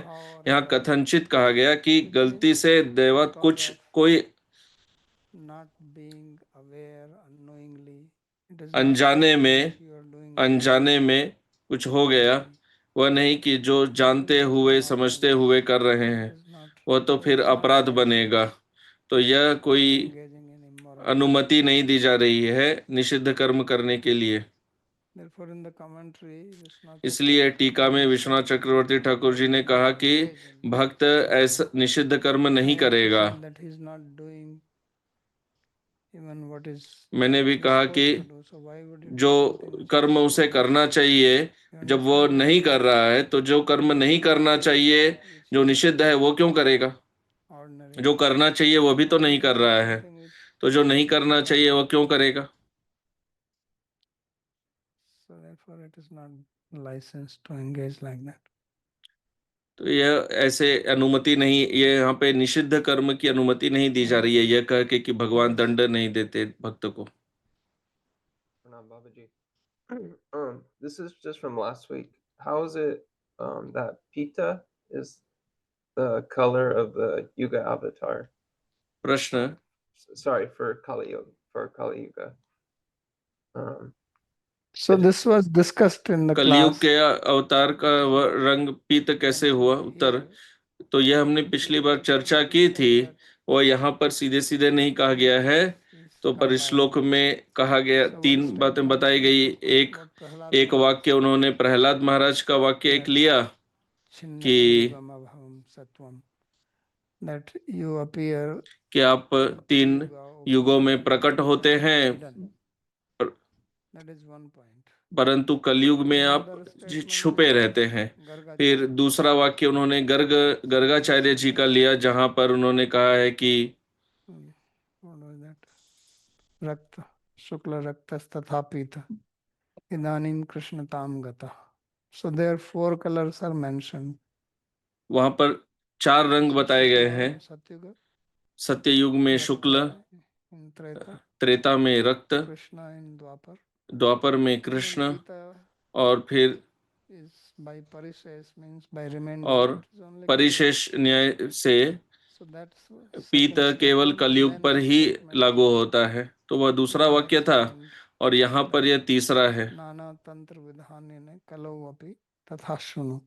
यहाँ कथनचित कहा गया कि गलती से देवत कुछ कोई not being aware unknowingly. It is अनजाने में you are doing अनजाने में कुछ हो गया, वह नहीं कि जो जानते हुए समझते हुए कर रहे हैं, वह तो फिर अपराध बनेगा। तो यह कोई engaging in immorality. अनुमति नहीं दी जा रही है निषिद्ध कर्म करने के लिए। Therefore, in the commentary, Vishnu इसलिए टीका में विश्वनाथ चक्रवर्ती ठाकुर जी ने कहा कि भक्त ऐसा निषिद्ध कर्म नहीं करेगा। that he is not doing even what is मैंने भी कहा कि supposed to do. So why would you do जो something which कर्म is उसे करना चाहिए, जब वो नहीं कर रहा है, तो जो कर्म नहीं करना चाहिए, जो निषिद्ध है, वो क्यों करेगा? ordinary? जो करना चाहिए वो भी तो नहीं कर रहा है, Something which तो जो नहीं करना चाहिए वो क्यों करेगा? so therefore it is not licensed to engage like that. तो यह ऐसे अनुमति नहीं, ये यहाँ पे निषिद्ध कर्म की अनुमति नहीं दी जा रही है, यह कह के कि भगवान दंड नहीं देते भक्त को। Pranam Babaji. This is just from last week. How is it that Pita is the color of the Yuga avatar? प्रश्न, Sorry, for Kali Yuga. For Kali Yuga. So this was discussed in the कलयुग class. के अवतार का रंग पीत कैसे हुआ? उत्तर, तो यह हमने पिछली बार चर्चा की थी, वो यहाँ पर सीधे सीधे नहीं कहा गया है। तो पर श्लोक में कहा गया, तीन बातें बताई गई। एक वाक्य उन्होंने प्रहलाद महाराज का वाक्य एक लिया कि that you appear कि आप तीन युगों में प्रकट होते हैं, that is one point. परंतु कलयुग में आप छुपे रहते हैं। फिर दूसरा वाक्य उन्होंने गर्गाचार्य जी का लिया, जहां पर उन्होंने कहा है कि रक्त शुक्ल रक्तस्तथा पीत इदानीं कृष्णताम गता. So there 4 colors are mentioned. वहां पर 4 रंग बताए गए हैं। सत्युग, सत्ययुग में शुक्ल, त्रेता में रक्त, कृष्ण इन द्वापर, द्वापर में कृष्ण, और फिर और परिशेष न्याय से पीत केवल कलयुग पर ही लागू होता है। तो वह दूसरा वाक्य था, और यहाँ पर यह तीसरा है। नाना तंत्र विधान कलौ अपि तथा शुनु.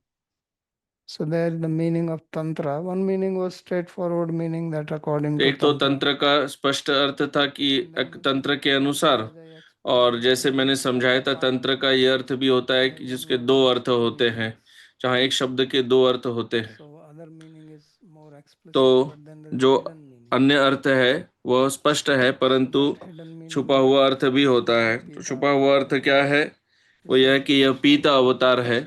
So there the meaning of tantra. One meaning was straightforward meaning that according to एक तो तंत्र का स्पष्ट अर्थ था कि तंत्र के अनुसार, और जैसे मैंने समझाया था, तंत्र का यह अर्थ भी होता है कि जिसके 2 अर्थ होते हैं, जहाँ एक शब्द के 2 अर्थ होते हैं। तो जो अन्य अर्थ है वह स्पष्ट है, परंतु छुपा हुआ अर्थ भी होता है। तो छुपा हुआ अर्थ क्या है? वो यह है कि यह पीता अवतार है।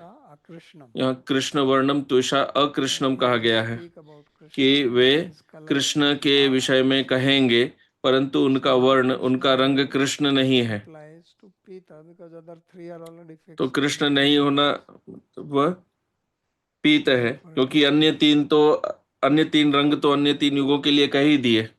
यहाँ कृष्ण वर्णम त्विषा अकृष्णम कहा गया है कि वे कृष्ण के विषय में कहेंगे, परंतु उनका वर्ण, उनका रंग कृष्ण नहीं है। तो कृष्ण नहीं होना वह पीत है, क्योंकि अन्य 3 रंग तो अन्य 3 युगों के लिए कह ही दिए।